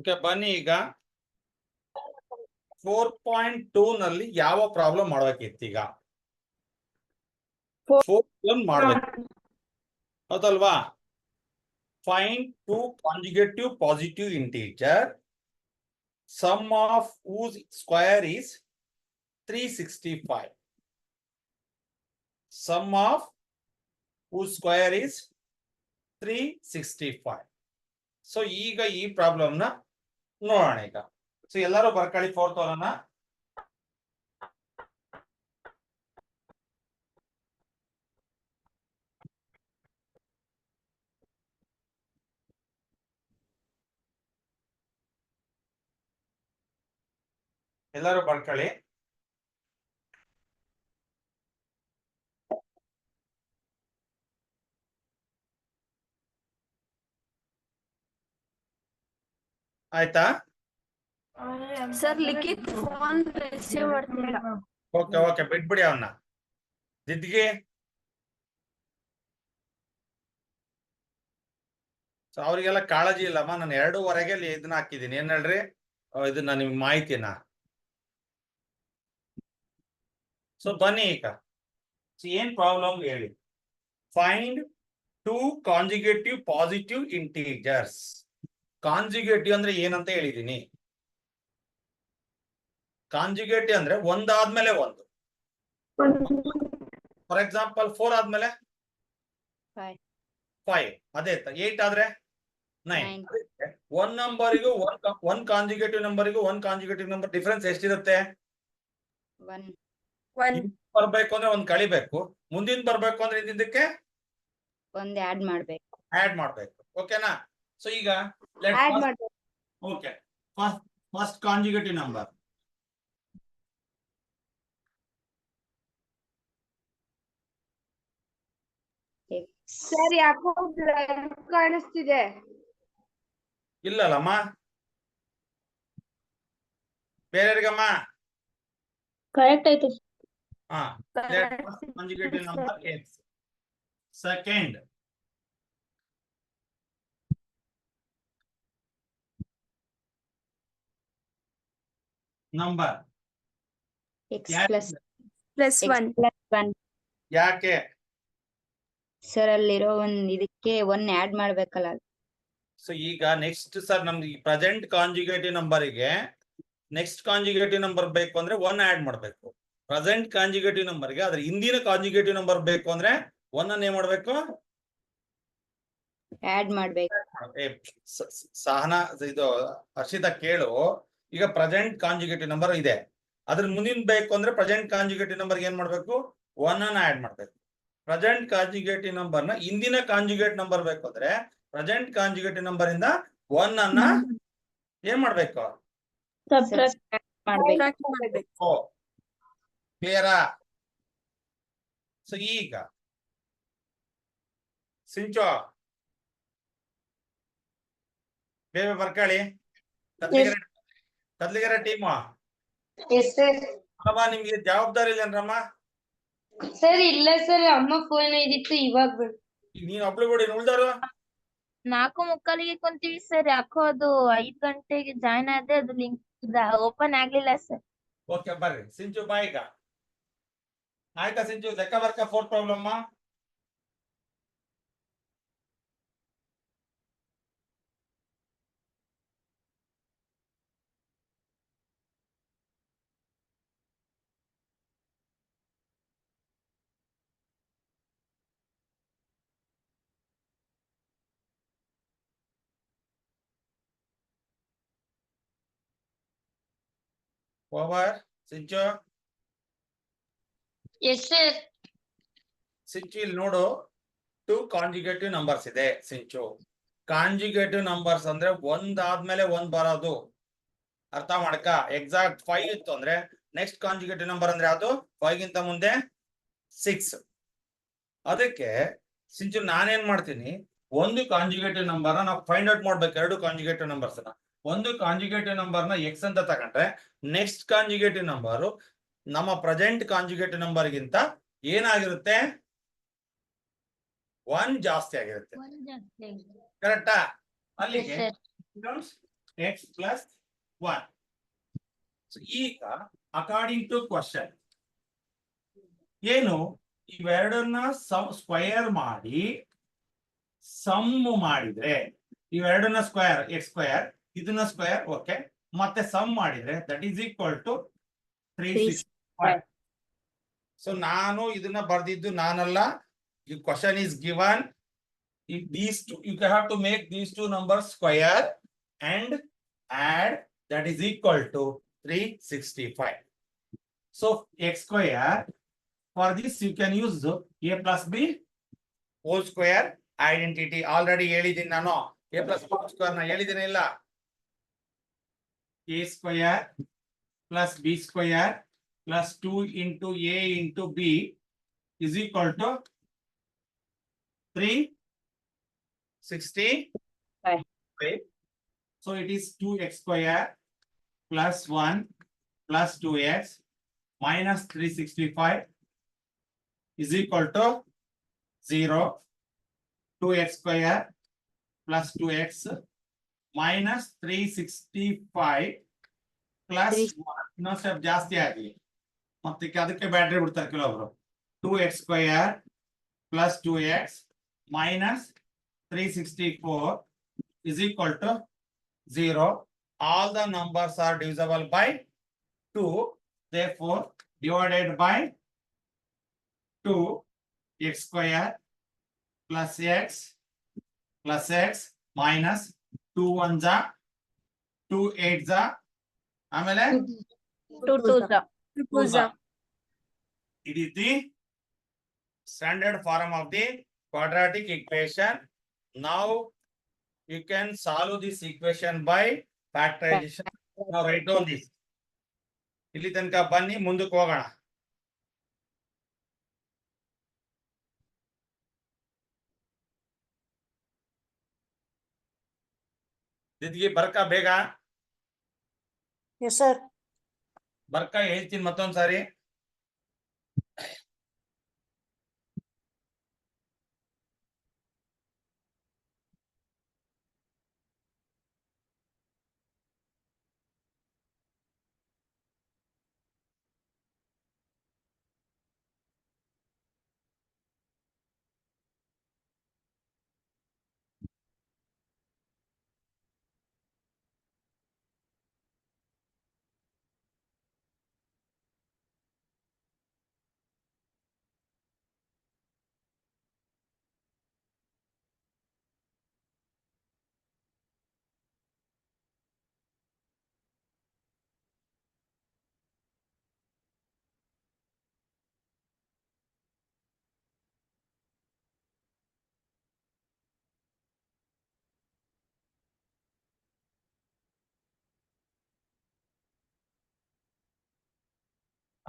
Okay, ಬನ್ನಿ ಈಗ 4.2 ನಲ್ಲಿ ಯಾವ ಪ್ರಾಬ್ಲಮ್ ಮಾಡ್ಬೇಕಿತ್ತು? ಈಗ 4 ಮಾಡ್ಬೇಕು, ಹೌದಲ್ವಾ? Find two conjugative positive integer, sum of whose square is 365. Sum of whose square is 365. So ಈಗ ಈ ಪ್ರಾಬ್ಲಮ್ ನ ನೋಡೋಣ ಈಗ. ಸೊ ಎಲ್ಲರೂ ಬರ್ಕೊಳ್ಳಿ 4th ಅವರನ್ನ. ಎಲ್ಲರೂ ಬರ್ಕೊಳ್ಳಿ. ಆಯ್ತಾ? ಸರ್ ಲಿಖಿತ್ ಫೋನ್ ರಿಸೀವ್ ಮಾಡ್ತಿಲ್ಲ. ಓಕೆ ಓಕೆ, ಬಿಟ್ಬಿಡಿ ಅವನ್ನ. ದಿದ್ಗೆ ಸೊ ಅವ್ರಿಗೆಲ್ಲ ಕಾಳಜಿ ಇಲ್ಲಮ್ಮ. ನಾನು 2:15 ಇದನ್ನ ಹಾಕಿದ್ದೀನಿ. ಏನ್ ಹೇಳ್ರಿ, ಇದನ್ನ ನಿಮ್ಗೆ ಮಾಹಿತಿನ. ಸೊ ಬನ್ನಿ ಈಗ. ಏನ್ ಪ್ರಾಬ್ಲಮ್ ಹೇಳಿ. Find two conjugative positive integers. Conjugative ಅಂದ್ರೆ ಏನಂತ ಹೇಳಿದೀನಿ. ಕಾಂಜುಗೇಟಿವ್ ಅಂದ್ರೆ ಒಂದಾದ್ಮೇಲೆ ಒಂದು. ಫಾರ್ ಎಕ್ಸಾಂಪಲ್ 4 ಆದ್ಮೇಲೆ 5, ಅದೇ 8 ಆದ್ರೆ 9. ಒಂದ್ ನಂಬರಿಗೂ ಒಂದ್ ಕಾಂಜುಗೇಟಿವ್ ನಂಬರಿಗೂ ಒಂದ್ ಕಾಂಜುಗೇಟಿವ್ ನಂಬರ್ ಡಿಫರೆನ್ಸ್ ಎಷ್ಟಿರುತ್ತೆ? ಬರ್ಬೇಕು ಅಂದ್ರೆ ಒಂದ್ ಕಳಿಬೇಕು, ಮುಂದಿನ ಬರ್ಬೇಕು ಅಂದ್ರೆ ಹಿಂದಕ್ಕೆ ಒಂದ್ ಆಡ್ ಮಾಡ್ಬೇಕು. ಓಕೆನಾ? ಸೊ ಈಗ ಓಕೆ, ಫಸ್ಟ್ ಕಾಂಜುಗೇಟಿವ್ ನಂಬರ್ ಸರ್ ಯಾಕೋ ಬ್ಲರ್ ಕಾಣಿಸ್ತಿದೆ. ಇಲ್ಲಲ್ಲಮ್ಮ, ಬೇರೆಯವರಿಗಮ್ಮ ಕರೆಕ್ಟ್ ಆಯ್ತು. ಹಾ, ಕಾಂಜುಗೇಟಿವ್ ನಂಬರ್ ಎಕ್ಸ್. Second number +1. ಯಾಕೆ ಸರ್ ಅಲ್ಲಿರೋ ಇದಕ್ಕೆ ಒನ್ ಆಡ್ ಮಾಡ್ಬೇಕಲ್ಲ. ಸೊ ಈಗ ನೆಕ್ಸ್ಟ್ ಸರ್ ನಮ್ಗೆ ಪ್ರೆಸೆಂಟ್ ಕಾಂಜುಗೇಟಿವ್ ನಂಬರಿಗೆ ನೆಕ್ಸ್ಟ್ ಕಾಂಜುಗೇಟಿವ್ ನಂಬರ್ ಬೇಕು ಅಂದ್ರೆ 1 ಆಡ್ ಮಾಡ್ಬೇಕು. ಪ್ರೆಸೆಂಟ್ ಕಾಂಜುಗೇಟಿವ್ ನಂಬರ್ಗೆ ಅದ್ರ ಹಿಂದಿನ ಕಾಂಜುಗೇಟಿವ್ ನಂಬರ್ ಬೇಕು ಅಂದ್ರೆ 1 ಅನ್ನ ಏನ್ ಮಾಡ್ಬೇಕು? ಆಡ್ ಮಾಡ್ಬೇಕು. ಸಹನಾ, ಇದು ಹರ್ಷಿತಾ ಕೇಳು. ಈಗ ಪ್ರೆಸೆಂಟ್ ಕಾಂಜುಗೇಟಿವ್ ನಂಬರ್ ಇದೆ, ಅದ್ರ ಮುಂದಿನ ಬೇಕು ಅಂದ್ರೆ ಪ್ರೆಸೆಂಟ್ ಕಾಂಜುಗೇಟಿವ್ ನಂಬರ್ ಏನ್ ಮಾಡ್ಬೇಕು? 1 ಅನ್ನ ಆಡ್ ಮಾಡ್ಬೇಕು. ಪ್ರೆಸೆಂಟ್ ಕಾಂಜುಗೇಟಿವ್ ನಂಬರ್ ನ ಹಿಂದಿನ ಕಾಂಜುಗೇಟ್ ನಂಬರ್ ಬೇಕು ಅಂದ್ರೆ ಪ್ರೆಸೆಂಟ್ ಕಾಂಜುಗೇಟಿವ್ ನಂಬರ್ ಇಂದ 1 ಅನ್ನ ಏನ್ ಮಾಡ್ಬೇಕು? ಕ್ಲಿಯರಾ? ಸೊ ಈಗ ಸಿಂಚೋ ಬೇಗ ಬರ್ಕೊಳ್ಳಿ. ಕದ್ಲಿಗೆರೆ ಟೀಮು ಅಮ್ಮ, ನಿಮ್ಗೆ ಜವಾಬ್ದಾರಿ ಇಲ್ಲೇನ್ರಮ್ಮ? ಸರ್ ಇಲ್ಲ ಸರ್, ಅಮ್ಮ ಫೋನ್ ಇದಿತ್ತು ಇವಾಗ. ನೀನ್ ಒಬ್ಳು ಬಿಡಿ, ಉಳ್ದಾರು 4:45 ಕುಂತೀವಿ ಸರ್. ಯಾಕೋ ಅದು 5 ಗಂಟೆಗೆ ಜಾಯ್ನ್ ಆದ್ರೆ ಅದು ಲಿಂಕ್ ಓಪನ್ ಆಗ್ಲಿಲ್ಲ ಸರ್. ಓಕೆ, ಬರ್ರಿ ಸಿಂಚು ಬಾ ಈಗ. ಆಯ್ತಾ ಸಿಂಚು, ಲೆಕ್ಕ ಬರ್ಕ 4th problem. Over Sinchu. Yes sir. Sinchu ಇಲ್ಲಿ ನೋಡು, 2 ಕಾಂಜುಗೇಟಿವ್ ನಂಬರ್ಸ್ ಇದೆ ಸಿಂಚು. ಕಾಂಜುಗೇಟಿವ್ ನಂಬರ್ಸ್ ಅಂದ್ರೆ ಒಂದಾದ್ಮೇಲೆ ಒಂದ್ ಬರೋದು. ಅರ್ಥ ಮಾಡ್ಕ. ಎಕ್ಸಾಕ್ಟ್ 5 ಇತ್ತು ಅಂದ್ರೆ ನೆಕ್ಸ್ಟ್ ಕಾಂಜುಗೇಟಿವ್ ನಂಬರ್ ಅಂದ್ರೆ ಯಾವುದು? 5 ಗಿಂತ ಮುಂದೆ 6. ಅದಕ್ಕೆ ಸಿಂಚು ನಾನೇನ್ ಮಾಡ್ತೀನಿ, ಒಂದು ಕಾಂಜುಗೇಟಿವ್ ನಂಬರ್ ನಾವು ಫೈಂಡ್ ಔಟ್ ಮಾಡ್ಬೇಕು. 2 ಕಾಂಜುಗೇಟಿವ್ ನಂಬರ್ಸ್ ನ, ಒಂದು ಕಾಂಜುಗೇಟಿವ್ ನಂಬರ್ ನ ಎಕ್ಸ್ ಅಂತ ತಗೊಂಡ್ರೆ ನೆಕ್ಸ್ಟ್ ಕಾಂಜುಗೇಟಿವ್ ನಂಬರ್ ನಮ್ಮ ಪ್ರೆಸೆಂಟ್ ಕಾಂಜುಗೇಟಿವ್ ನಂಬರ್ ಗಿಂತ ಏನಾಗಿರುತ್ತೆ? 1 ಜಾಸ್ತಿ ಆಗಿರುತ್ತೆ. ಕರೆಕ್ಟಾ? ಅಲ್ಲಿಗೆ x plus 1. So ಈಗ ಅಕಾರ್ಡಿಂಗ್ ಟು ಕ್ವಶನ್ ಏನು ಇವೆರಡನ್ನ ಸ್ಕ್ವಯರ್ ಮಾಡಿ ಸಮ್ ಮಾಡಿದ್ರೆ ಇವೆರಡನ್ನ ಸ್ಕ್ವೇರ್ ಎಕ್ಸ್ ಸ್ಕ್ವೇರ್ ಇದನ್ನ ಸ್ಕ್ವೇರ್ ಓಕೆ ಮತ್ತೆ ಸಮ್ ಮಾಡಿದ್ರೆ that is equal to 365. So ನಾನು ಇದನ್ನ ಬರ್ದಿದ್ದು ನಾನಲ್ಲ. ಈ question is given. If these two, you have to make these two numbers square and add, that is equal to 365. So x square, for this you can use a plus b whole square identity. Already ಹೇಳಿದ್ದೀನಿ ನಾನು a plus b whole square ನ ಹೇಳಿದ್ದೀನಿ ಇಲ್ಲ. a square plus b square plus 2 into a into b is equal to 365. So it is 2x square plus 1 plus 2x minus 365 is equal to 0. 2x square plus 2x minus 365 plus 1. ಇನ್ನೊಂದು step ಜಾಸ್ತಿ ಆಗಲಿ ಮತ್ತೆ ಅದಕ್ಕೆ battery ಬಿಡ್ತಾರೆ ಕೆಲವೊಬ್ರು. 2x square plus 2x minus 364 is equal to 0. All the numbers are divisible by 2. Therefore, divided by 2, x square plus x minus 2 1s are 2 8s are. ಆಮೇಲೆ 2 2s. It is the standard form of the quadratic equation. Now you can solve this equation by factorization. Now write down this. ಇಲ್ಲಿ ತನಕ ಬನ್ನಿ ಮುಂದಕ್ಕೆ ಹೋಗೋಣ. ದಿದ್ಗೆ ಬರ್ಕ ಬೇಗ Yes, sir. ಬರ್ಕ ಹೇಳ್ತೀನಿ ಮತ್ತೊಂದ್ಸಾರಿ.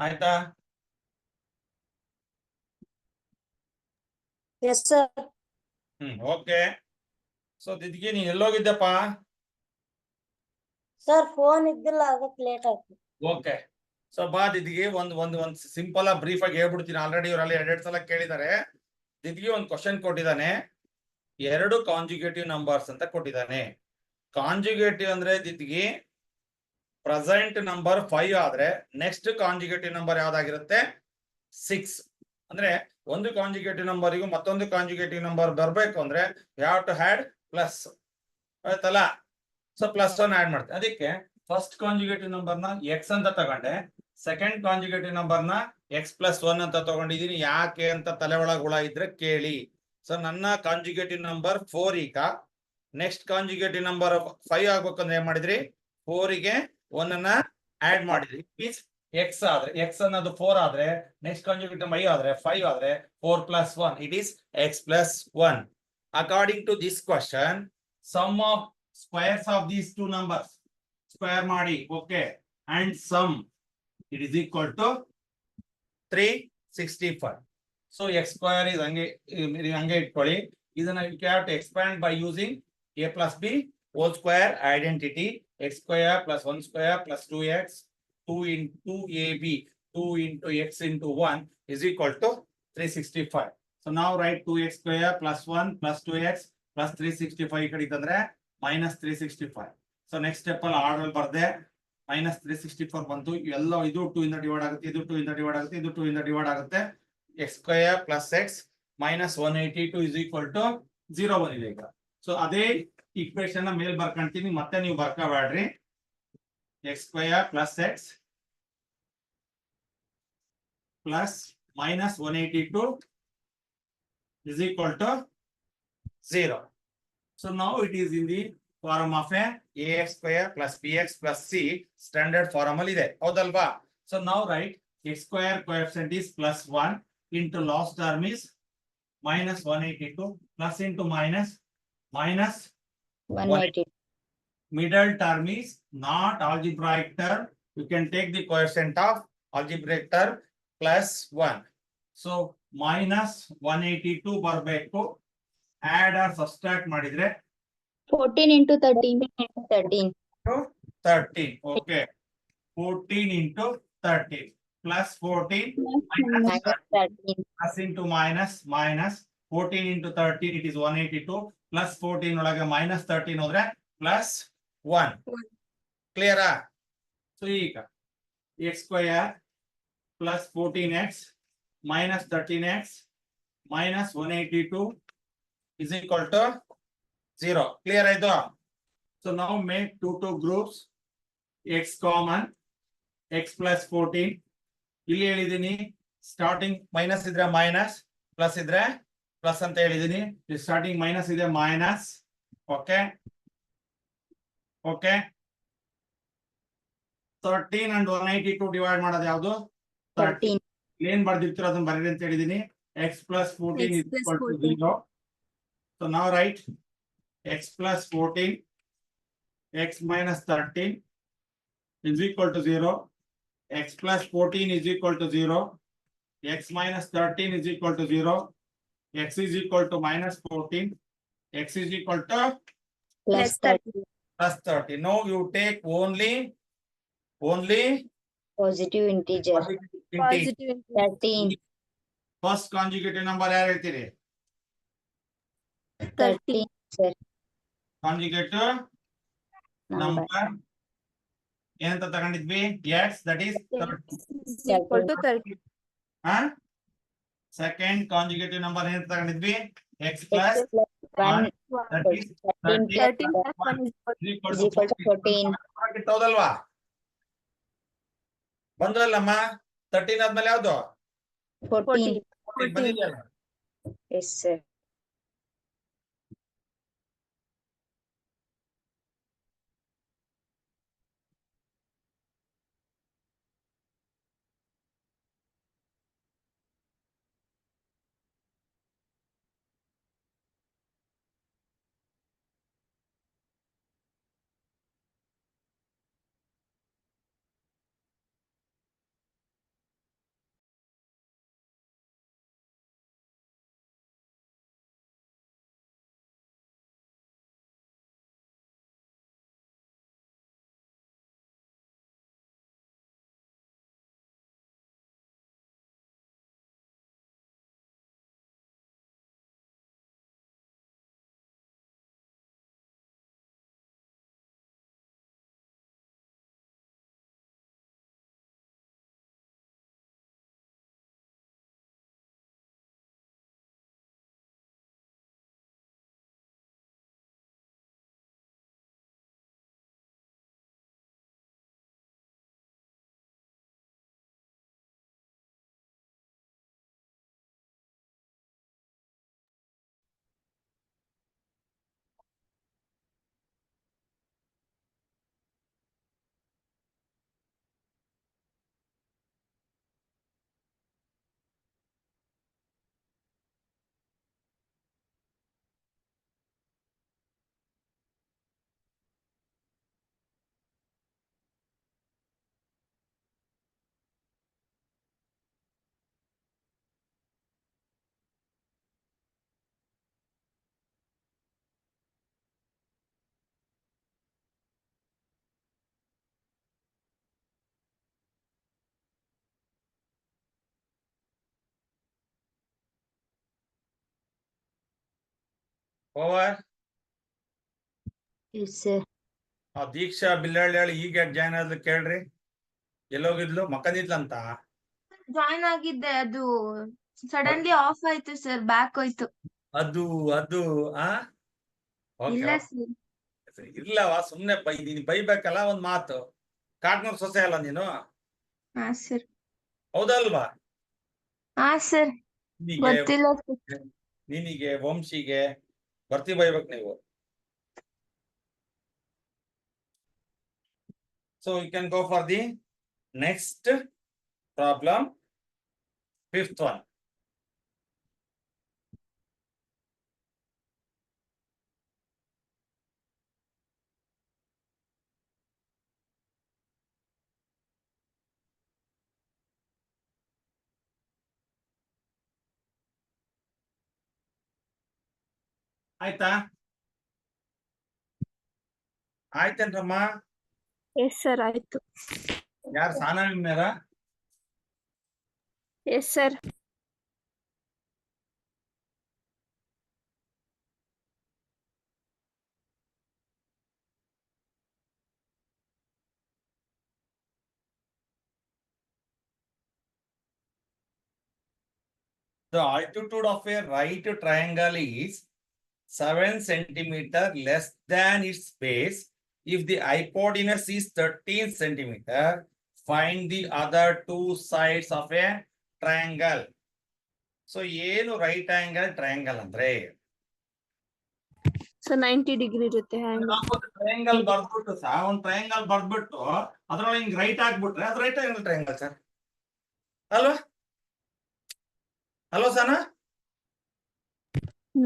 ಆಯ್ತಾ? Yes, sir. Okay. So ದಿದ್ಗೆ ನೀನ್ ಎಲ್ಲೋಗಿದ್ದಪ್ಪ? Sir, phone ಇದ್ದಿಲ್ಲ ಅದಕ್ಕೆ ಲೇಟ್ ಆಯ್ತು. ಓಕೆ. ಸೊ ಬಾ ದಿದ್ಗೆ ಒಂದ್ ಸಿಂಪಲ್ ಬ್ರೀಫ್ ಆಗಿ ಹೇಳ್ಬಿಡ್ತೀನಿ. ಆಲ್ರೆಡಿ ಇವರಲ್ಲಿ 2 ಸಲ ಕೇಳಿದ್ದಾರೆ. ದಿದ್ಗೆ ಒಂದು ಕ್ವಶನ್ ಕೊಟ್ಟಿದ್ದಾನೆ. 2 ಕಾಂಜುಗೇಟಿವ್ ನಂಬರ್ಸ್ ಅಂತ ಕೊಟ್ಟಿದ್ದಾನೆ. ಕಾಂಜುಗೇಟಿವ್ ಅಂದ್ರೆ ದಿದ್ಗೆ ಪ್ರೆಸೆಂಟ್ ನಂಬರ್ 5 ಆದ್ರೆ ನೆಕ್ಸ್ಟ್ ಕಾಂಜುಗೇಟಿವ್ ನಂಬರ್ ಯಾವ್ದಾಗಿರುತ್ತೆ 6. ಅಂದ್ರೆ ಒಂದು ಕಾಂಜುಗೇಟಿವ್ ನಂಬರಿಗೂ ಮತ್ತೊಂದು ಕಾಂಜುಗೇಟಿವ್ ನಂಬರ್ ಬರ್ಬೇಕು ಅಂದ್ರೆ ಯಾವ ಟು ಹ್ಯಾಡ್ ಪ್ಲಸ್ ಆಯ್ತಲ್ಲ. ಸೊ ಪ್ಲಸ್ 1 ಆಡ್ ಮಾಡ್ತೇನೆ. ಅದಕ್ಕೆ ಫಸ್ಟ್ ಕಾಂಜುಗೇಟಿವ್ ನಂಬರ್ ನ ಎಕ್ಸ್ ಅಂತ ತಗೊಂಡೆ, ಸೆಕೆಂಡ್ ಕಾಂಜುಗೇಟಿವ್ ನಂಬರ್ ನ ಎಕ್ಸ್ ಪ್ಲಸ್ 1 ಅಂತ ತಗೊಂಡಿದೀನಿ. ಯಾಕೆ ಅಂತ ತಲೆ ಒಳಗ್ ಹುಳ ಇದ್ರೆ ಕೇಳಿ. ಸೊ ನನ್ನ ಕಾಂಜುಗೇಟಿವ್ ನಂಬರ್ 4 ಈಗ ನೆಕ್ಸ್ಟ್ ಕಾಂಜುಗೇಟಿವ್ ನಂಬರ್ 5 ಆಗ್ಬೇಕಂದ್ರೆ ಏನ್ ಮಾಡಿದ್ರಿ 4 ಗೆ 1 ಅನ್ನ ಆಡ್ ಮಾಡಿದ್ರಿ. ಮೀನ್ಸ್ ಎಕ್ಸ್ ಆದ್ರೆ ಎಕ್ಸ್ ಅನ್ನೋದು 4 ಆದ್ರೆ ನೆಕ್ಸ್ಟ್ ಕಾಂಜುಗೇಟಿವ್ 5 ಆದ್ರೆ 5 ಆದ್ರೆ 4 plus 1 it is x plus 1. According to this question, sum of squares of these two numbers square ಮಾಡಿ okay and sum it is equal to 365. So x square is ಹಂಗೆ ಇಟ್ಕೊಳ್ಳಿ. ಇದನ್ನ you have to expand by using a plus b whole square identity. X square plus 1 square plus 2x 2 into ab 2 into x into 1 is equal to 365. So now write 2x square plus 1 plus 2x plus 365 ಈ ಕಡೆ ಇತ್ತಂದ್ರೆ minus 365. So next step ಅಲ್ಲಿ order ಬರ್ದೆ minus 364 ಬಂತು. ಎಲ್ಲ ಇದು 2 ಇಂದ divide ಆಗುತ್ತೆ, ಇದು 2 ಇಂದ ಡಿವೈಡ್ ಆಗುತ್ತೆ, ಇದು 2 ಇಂದ ಡಿವೈಡ್ ಆಗುತ್ತೆ. X square plus x minus 182 is equal to 0 ಬಂದಿದೆ ಈಗ. ಸೊ ಅದೇ ಇಕ್ವೇಶನ್ ಮೇಲ್ ಬರ್ಕೊಂತೀನಿ, ಮತ್ತೆ ನೀವು ಬರ್ಕೋಬೇಡ್ರಿ. X square plus x plus minus 182 is equal to 0. So now it is in the form of a ax square plus bx plus c standard form ಅಲ್ಲಿ ಇದೆ, ಹೌದಲ್ವಾ? So now write x square coefficient is plus 1 into last term is minus 182 plus into minus 180. middle term is not algebraic term. You can take the coefficient of algebraic term plus 1. So minus 182 ಬರಬೇಕು. add or subtract ಮಾಡಿದ್ರೆ 14 into 13. 13. 13. Okay. 14 into 13 plus 14 minus Minus 13. plus into minus minus 14 into 13 it is 182 plus 14 ಒಳಗೆ minus 13 ಹೋದ್ರೆ plus 1. Clear? So ಈಗ x square plus 14x minus 13x minus 182 is equal to 0. Clear ಆಯ್ತು? So now make two groups, x common, x plus 14. ಇಲ್ಲಿ ಹೇಳಿದೀನಿ starting minus ಇದ್ರೆ minus, plus ಇದ್ರೆ plus ಅಂತ ಹೇಳಿದೀನಿ. ಸ್ಟಾರ್ಟಿಂಗ್ ಮೈನಸ್ ಇದೆ minus. Okay okay 13 and 182 divide ಮಾಡೋದು ಯಾವುದು? 13. ಏನ್ ಬರ್ದಿರ್ತೀರೋ ಅದನ್ನ ಬರೀರಿ ಅಂತ ಹೇಳಿದೀನಿ. x plus 14 is equal to 0. So now write x plus 14 x minus 13 is equal to 0. X plus 14 is equal to 0. X minus 13 is equal to 0. X is equal to minus 14. X is equal to Plus 30. plus 30. Now you take only Positive integer. integer. 13. First conjugative number ಯಾರು ಹೇಳ್ತೀರಿ? 13. Sir. Conjugative Number. number ಏನಂತ ತಗೊಂಡಿದ್ವಿ? X, that is 30. Equal to 30. Second conjugative number ಏನಂತ ತಗೊಂಡಿದ್ವಿ? x plus 1 that is 13 13 plus 1 is equal is to equal to 14. ಹೌದಲ್ವಾ? ಬಂದ್ರಲ್ಲಮ್ಮ 13 ಆದ್ಮೇಲೆ ಯಾವ್ದು? 14. 14 ಬಂದಿದೆಯಲ್ಲ? Yes, sir. Over. Yes, sir. ಆ ದೀಕ್ಷಾ ಬಿಲ್ಲಳ್ಳಿ ಈಗ ಜಾಯ್ನ್ ಆದ್ಲು ಕೇಳ್ರಿ. ಎಲ್ಲೋಗಿದ್ಲು? ಮಕ್ಕದಿದ್ಲಂತ. ಜಾಯ್ನ್ ಆಗಿದ್ದೆ, ಅದು ಸಡನ್ಲಿ ಆಫ್ ಆಯ್ತು ಸರ್, ಬ್ಯಾಕ್ ಹೋಯ್ತು. ಅದು ಆ ಇಲ್ಲ ಓಕೆ. ಸರ್. ಇರ್ಲವ, ಸುಮ್ನೆ ನೀನ್ ಬೈಬೇಕಲ್ಲ ಒಂದ್ ಮಾತು. ಕಾಟ್ನೂರ್ ಸೊಸೆ ಅಲ್ಲ ನೀನು, ಹಾ ಸರ್. ಹೌದಲ್ವಾ? ಹಾ ಸರ್, ನಿನಗೆ ಗೊತ್ತಿಲ್ಲ ಸರ್. ನಿನಗೆ ವಂಶಿಗೆ ಬರ್ತಿ ಬೈಬೇಕು ನೀವು. So you can go for the next problem, fifth one. ಆಯ್ತಾ? ಆಯ್ತೇನ್ರಮ್ಮ? ಎಸ್ ಸರ್, ಆಯ್ತು. ಯಾರು ಸಾನಾ ಮೇರ? Yes sir. The altitude of a right triangle is 7 centimeter less than its base. If the hypotenuse is 13 centimeter, find the other two sides of a triangle. So ಏನು right angle triangle ಅಂದ್ರೆ? So 90 degree ಇರುತ್ತೆ angle. Triangle ಬರ್ದ್ಬಿಟ್ಟು ಒಂದು triangle ಬರ್ದ್ಬಿಟ್ಟು ಅದ್ರೊಳಗೆ ಹಿಂಗ್ right ಹಾಕ್ಬಿಟ್ರೆ ಅದು right angle triangle sir ಅಲ್ವಾ? ಅಲ್ವಾ ಸಾನಾ?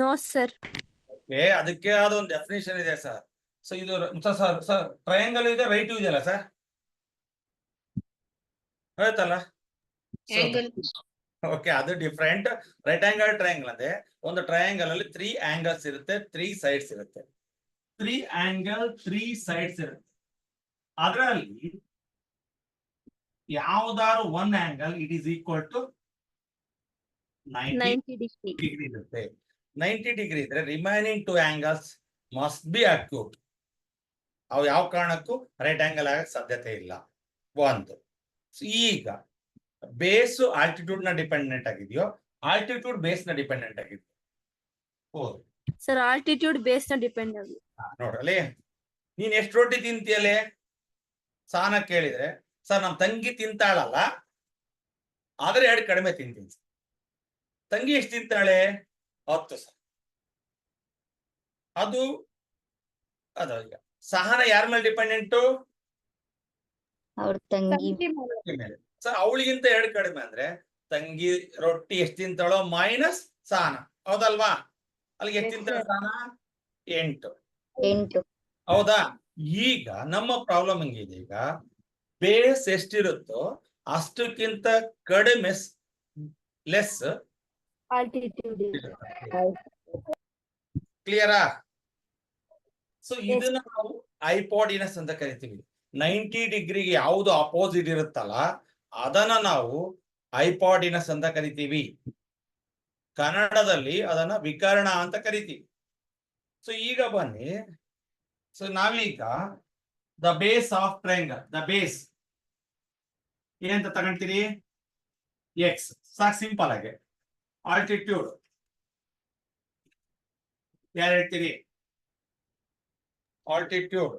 No sir. ಅದಕ್ಕೆ ಅದೊಂದು ಡೆಫಿನೇಷನ್ ಇದೆ ಸರ್. ಸೊ ಇದು ಸರ್ ಟ್ರಯಾಂಗಲ್ ಇದೆ, ರೈಟ್ ಇದೆಯಲ್ಲ ಸರ್, ಆಯ್ತಲ್ಲ? ಓಕೆ, ಅದು ಡಿಫ್ರೆಂಟ್. ರೈಟ್ ಆಂಗಲ್ ಟ್ರಯಾಂಗಲ್ ಅಂದ್ರೆ ಒಂದು ಟ್ರಯಾಂಗಲ್ ಅಲ್ಲಿ 3 angles ಇರುತ್ತೆ, 3 sides ಇರುತ್ತೆ. 3 angle 3 sides ಇರುತ್ತೆ. ಅದರಲ್ಲಿ ಯಾವ್ದಾದ್ರು one angle it is equal to 90 degree. Degree ಇರುತ್ತೆ. 90 ಡಿಗ್ರಿ ಇದ್ರೆ remaining 2 angles must be acute. ಅವು ಯಾವ ಕಾರಣಕ್ಕೂ ರೈಟ್ ಆಂಗಲ್ ಆಗಕ್ಕೆ ಸಾಧ್ಯತೆ ಇಲ್ಲ. ಒಂದು. ಈಗ ಬೇಸ್ ಆಲ್ಟಿಟ್ಯೂಡ್ ನ ಡಿಪೆಂಡೆಂಟ್ ಆಗಿದೆಯೋ, ಆಲ್ಟಿಟ್ಯೂಡ್ ಬೇಸ್ ನ ಡಿಪೆಂಡೆಂಟ್ ಆಗಿದೆಯೋ? ಹೌದು ಸರ್, ಆಲ್ಟಿಟ್ಯೂಡ್ ಬೇಸ್ ನ ಡಿಪೆಂಡ್ ಆಗುತ್ತೆ. ನೋಡ್ರಲ್ಲಿ, ನೀನ್ ಎಷ್ಟು ರೊಟ್ಟಿ ತಿಂತೀಯಲೆ? ಸಾನ ಕೇಳಿದ್ರೆ, ಸರ್ ನಮ್ ತಂಗಿ ತಿಂತಾಳಲ್ಲ, ಆದ್ರೆ 2 ಕಡಿಮೆ ತಿಂತೀನಿ. ತಂಗಿ ಎಷ್ಟು ತಿಂತಾಳೆ? 10 ಸರ್. ಅದು ಈಗ ಸಹನ ಯಾರ ಮೇಲೆ ಡಿಪೆಂಡೆಂಟು? ಅವ್ರ ತಂಗಿ ಮೇಲೆ. ಸರ್ ಅವಳಿಗಿಂತ 2 ಕಡಿಮೆ ಅಂದ್ರೆ ತಂಗಿ ರೊಟ್ಟಿ ಎಷ್ಟು ತಿಂತಾಳೋ ಮೈನಸ್ ಸಹನ, ಹೌದಲ್ವಾ? ಅಲ್ಲಿಗೆ ಎಷ್ಟು ತಿಂತಾಳೆ ಸಹನ? 8. ಹೌದಾ? ಈಗ ನಮ್ಮ ಪ್ರಾಬ್ಲಮ್ ಹೆಂಗಿದೆ, ಈಗ ಬೇಸ್ ಎಷ್ಟಿರುತ್ತೋ ಅಷ್ಟಕ್ಕಿಂತ ಕಡಿಮೆ ಲೆಸ್ ಆಲ್ಟಿಟ್ಯೂಡ್. ಕ್ಲಿಯರಾ? ಸೊ ಇದನ್ನ ನಾವು ಹೈಪೋಟಿನಸ್ ಅಂತ ಕರಿತೀವಿ. 90 ಡಿಗ್ರಿಗೆ ಯಾವುದು ಅಪೋಸಿಟ್ ಇರುತ್ತಲ್ಲ ಅದನ್ನ ನಾವು ಹೈಪೋಟಿನಸ್ ಅಂತ ಕರಿತೀವಿ. ಕನ್ನಡದಲ್ಲಿ ಅದನ್ನ ವಿಕರ್ಣ ಅಂತ ಕರಿತೀವಿ. ಸೊ ಈಗ ಬನ್ನಿ, ಸೊ ನಾವೀಗ the base of triangle, the base ಏನಂತ ತಗೊಂತೀರಿ? ಎಕ್ಸ್. ಸಾಕು, ಸಿಂಪಲ್ ಆಗಿ. ಆಲ್ಟಿಟ್ಯೂಡ್ ಯಾರು ಹೇಳ್ತೀರಿ? Altitude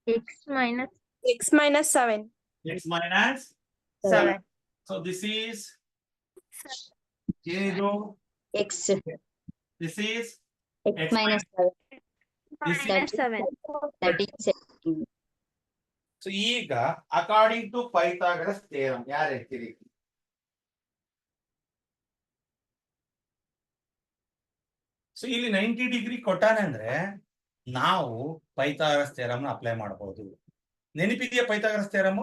X minus x minus 7. x minus 7. So this is zero. X This is X minus 7. minus 7. 13 centimeter. so ಈಗ ಅಕಾರ್ಡಿಂಗ್ ಟು ಪೈಥಾಗರಸ್ ಥಿಯರಮ್ ಯಾರು ಹೇಳ್ತೀರಿ? So ಇಲ್ಲಿ 90 degree ಕೊಟ್ಟಾನೆ ಅಂದ್ರೆ ನಾವು ಪೈಥಾಗರಸ್ ಥಿಯರಮ್ ನ ಅಪ್ಲೈ ಮಾಡಬಹುದು. ನೆನಪಿದೆಯಾ ಪೈಥಾಗರಸ್ ಥಿಯರಮ್?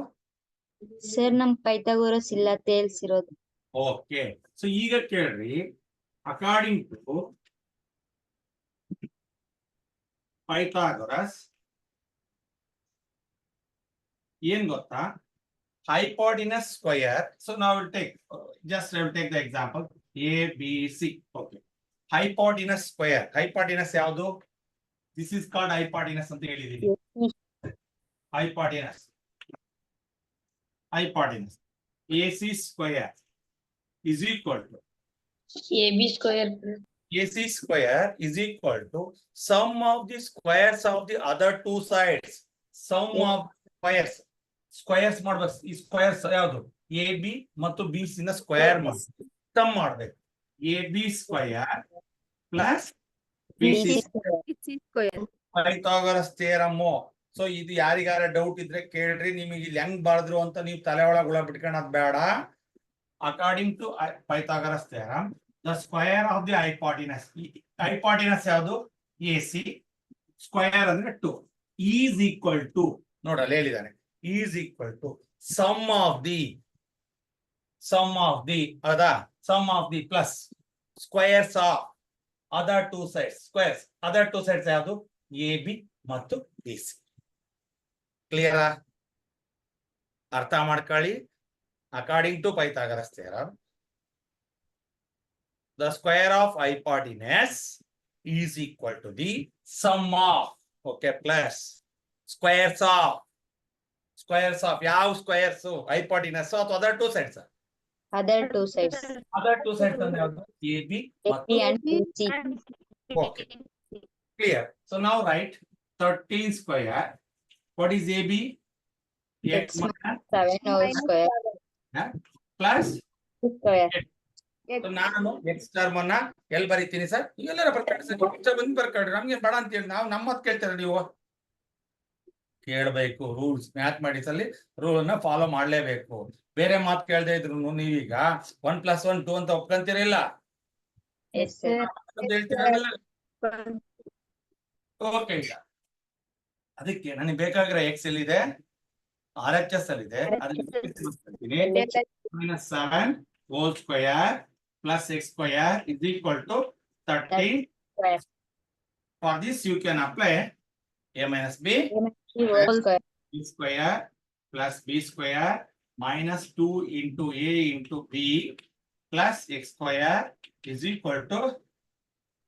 ಸರ್ ನಮ್ ಪೈಥಾಗೋರಸ್ ಇಲ್ಲ ತೇಲ್ಸಿರೋದು. ಓಕೆ, ಸೊ ಈಗ ಕೇಳ್ರಿ, ಅಕಾರ್ಡಿಂಗ್ ಟು ಪೈಥಾಗರಸ್ ಏನ್ ಗೊತ್ತಾ? hypotenuse square. So now we'll take the example ABC. Okay, hypotenuse square. Hypotenuse ಯಾವುದು? This is called hypotenuse ಅಂತ ಹೇಳಿದೀನಿ. hypotenuse. Hypotenuse. AC square is equal to AB square. AC square is equal to sum of the squares of the other two sides. Sum of squares. Squares ಮಾಡ್ಬೇಕು. ಈ squares ಯಾವುದು? AB ಮತ್ತು BC ನ square ಮಾಡಿ some ಮಾಡ್ಬೇಕು. AB square plus BC square. Pythagoras theorem. So ಇದು ಯಾರಿಗಾರ doubt ಇದ್ರೆ ಕೇಳ್ರಿ. ನಿಮಗೆ ಇಲ್ಲಿ ಹೆಂಗ್ ಬಾರ್ದ್ರು ಅಂತ ನೀವು ತಲೆ ಒಳಗೆ ಹುಳ ಬಿಟ್ಕೊಳ್ಳೋದು ಬೇಡ. According to Pythagoras theorem, the square of the hypotenuse. Hypotenuse ಯಾವುದು? AC. ಸ್ಕ್ವೇರ್ ಅಂದ್ರೆ 2 ಈಸ್ ಈಕ್ವಲ್ ಟು, ನೋಡಲ್ಲ ಹೇಳಿದಾನೆ, is equal to sum of the ಅದಾ sum of the plus squares of other two sides. Squares other two sides ಯಾವುದು? AB ಮತ್ತು BC. ಕ್ಲಿಯರಾ? ಅರ್ಥ ಮಾಡ್ಕೊಳ್ಳಿ. According to Pythagoras theorem, the square of hypotenuse is equal to the sum of, okay, plus squares of ಯಾವ squares? hypotenuse ಅಥವಾ other two sides? Other two sides. other two sides ಅಂದ್ರೆ ಯಾವುದು? AB ಮತ್ತು AB and BC. okay, clear. So now write 13 square. What is AB? X X minus 7 whole square. plus Square. So ನಾನು X term ಅನ್ನ ಎಲ್ಲಿ ಬರೀತೀನಿ sir? ಎಲ್ಲರ ಬಂದು ಬರ್ಕೊಳ್ರಿ. ನಮ್ಗೆ ಬೇಡ ಅಂತ ಹೇಳಿ ನಾವು ನಮ್ಮ ಕೇಳ್ತಾರೆ. ನೀವು ಕೇಳಬೇಕು. ರೂಲ್ಸ್ ಮ್ಯಾಥಮೆಟಿಕ್ಸ್ ಅಲ್ಲಿ ರೂಲ್ ಅನ್ನ ಫಾಲೋ ಮಾಡ್ಲೇಬೇಕು. ಬೇರೆ ಮಾತು ಕೇಳದೆ ಇದ್ರು ನೀವೀಗ 1+1 2 ಅಂತ ಒಪ್ಕೊಂತೀರಿಲ್ಲ? Yes, sir. ಓಕೆ. ಅದಕ್ಕೆ ನನಗೆ ಬೇಕಾಗಿರೋ ಎಕ್ಸ್ ಎಲ್ಲಿದೆ? RHS ಅಲ್ಲಿ ಇದೆ. -7 whole square plus x square is equal to 13 Square. For this you can apply a minus b Whole square. b square plus b square minus 2 into a into b plus x square is equal to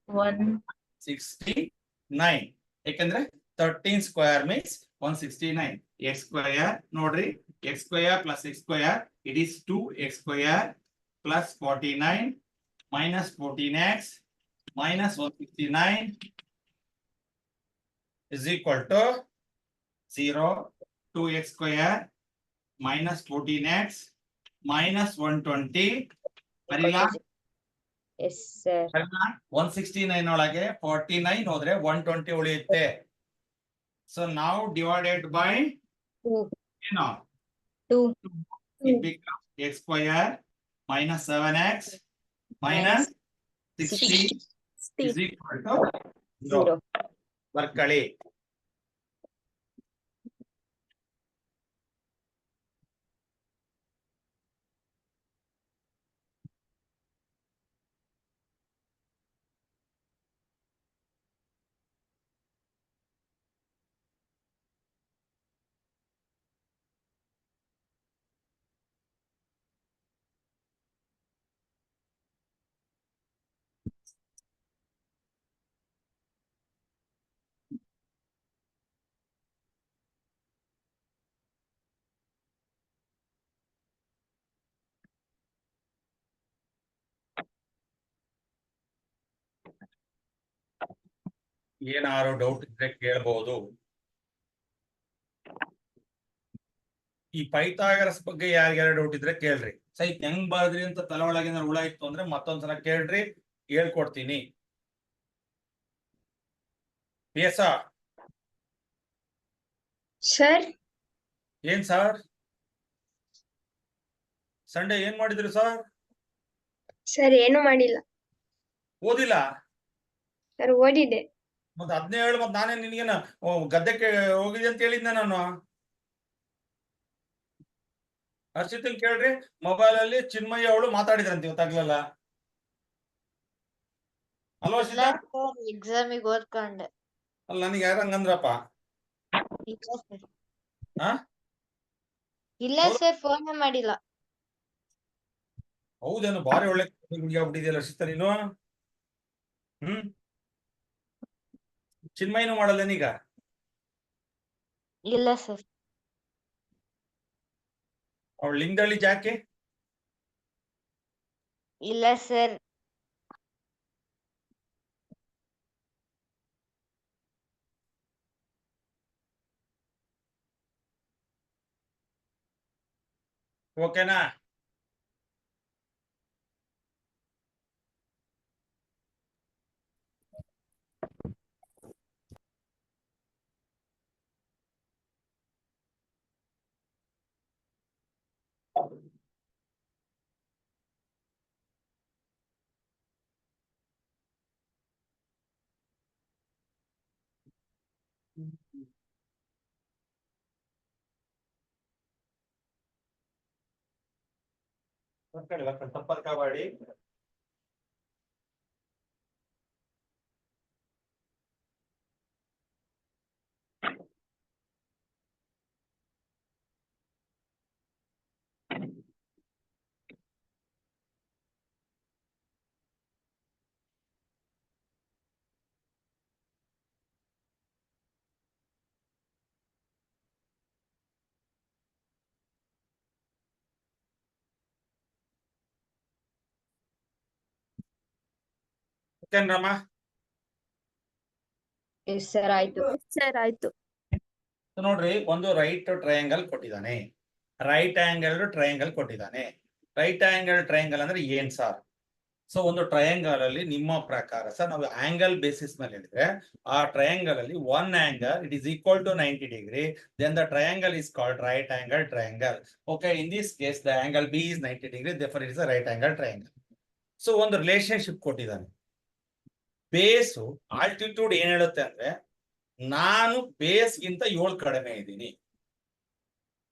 169. ಯಾಕಂದ್ರೆ 13 square means 169. x square ನೋಡ್ರಿ, x square plus x square, it is 2x square plus 49 minus 14x minus 169 is equal to 0. 2x square minus 14x minus 120. ಬರೀಲಾ? Yes, sir. 169 ಒಳಗೆ 49 ಹೋದ್ರೆ 120 ಉಳಿಯುತ್ತೆ. So now divided by 2. you know 2. it becomes x square minus 7x minus 60 is equal to 0. ಬರ್ಕಳಿ. ಏನಾದ್ರು doubt ಇದ್ರೆ ಕೇಳಬಹುದು. ಈ Pythagoras ಬಗ್ಗೆ ಯಾರಿಗಾರ doubt ಇದ್ರೆ ಕೇಳ್ರಿ. ಸೈತ್ ಹೆಂಗ್ ಬಾದ್ರಿ ಅಂತ ತಲೆ ಒಳಗಿನ ಹುಳ ಇತ್ತು ಅಂದ್ರೆ ಮತ್ತೊಂದ್ಸಲ ಕೇಳ್ರಿ, ಹೇಳ್ಕೊಡ್ತೀನಿ. ಸರ್ ಏನ್ ಸರ್ ಸಂಡೇ ಏನ್ ಮಾಡಿದ್ರಿ ಸರ್? ಸರ್ ಏನು ಮಾಡಿಲ್ಲ ಓದಿಲ್ಲ? ಸರ್ ಓದಿದೆ. ಮತ್ ಅದ್ನೇ ಹೇಳು. ಮತ್ ನಾನೇ ನಿನ್ಗೇನ ಗದ್ದೆಗೆ ಹೋಗಿದೆ ಅಂತ ಹೇಳಿದ್ನ ನಾನು. ಹರ್ಷಿತನ್ ಕೇಳ್ರಿ, ಮೊಬೈಲ್ ಅಲ್ಲಿ ಚಿನ್ಮಯ್ಯ ಅವಳು ಮಾತಾಡಿದ್ರಂತ ಇವತ್ತಾಗ್ಲಲ್ಲ. ಅಲ್ವಾ ಹರ್ಷಿತ? ಎಕ್ಸಾಮಿಗೆ ಓದ್ಕೊಂಡೆ. ಅಲ್ಲ ನನಗೆ ಯಾರು ಹಂಗಂದ್ರಪ್ಪ? ಹಾ ಇಲ್ಲ ಸರ್, ಫೋನ್ ಮಾಡಿಲ್ಲ. ಹೌದೇನು? ಬಾರಿ ಒಳ್ಳೆ ಹುಡುಗಿ ಆಗ್ಬಿಟ್ಟಿದೆಯಲ್ಲ ಹರ್ಷಿತ ನೀನು. ಚಿನ್ಮಯ್ಯನು ಮಾಡಲ್ಲೇನೀಗ? ಇಲ್ಲ ಸರ್. ಅವಳು ಲಿಂಗದಳ್ಳಿ ಜಾಕೆ ಇಲ್ಲ ಸರ್. ಓಕೆನಾ? ತಪ್ಪರ್ಕಬೇಡಿ. ಓಕೆನ್ರಮ್ಮ? ಎಸ್ ಸರ್ ಆಯ್ತು. ಸರ್ ಆಯ್ತು. ನೋಡ್ರಿ, ಒಂದು ರೈಟ್ ಟ್ರಯಾಂಗಲ್ ಕೊಟ್ಟಿದ್ದಾನೆ, ರೈಟ್ ಆಂಗಲ್ ಟ್ರಯಾಂಗಲ್ ಕೊಟ್ಟಿದ್ದಾನೆ. ರೈಟ್ ಆಂಗಲ್ ಟ್ರಯಾಂಗಲ್ ಅಂದ್ರೆ ಏನ್ ಸರ್? ಸೊ ಒಂದು ಟ್ರಯಾಂಗಲ್ ಅಲ್ಲಿ ನಿಮ್ಮ ಪ್ರಕಾರ ಸರ್ ನಾವು ಆಂಗಲ್ ಬೇಸಿಸ್ ಮೇಲೆ ಹೇಳಿದ್ರೆ ಆ ಟ್ರಯಾಂಗಲ್ ಅಲ್ಲಿ one angle it is equal to 90 degree, then the triangle is called right angle triangle. Okay, in this case the angle B is 90 degree, therefore it is a right angle triangle. So ಒಂದು relationship ಕೊಟ್ಟಿದ್ದಾನೆ. Base altitude ಏನ್ ಹೇಳುತ್ತೆ ಅಂದ್ರೆ ನಾನು base ಗಿಂತ 7 ಕಡಿಮೆ ಇದ್ದೀನಿ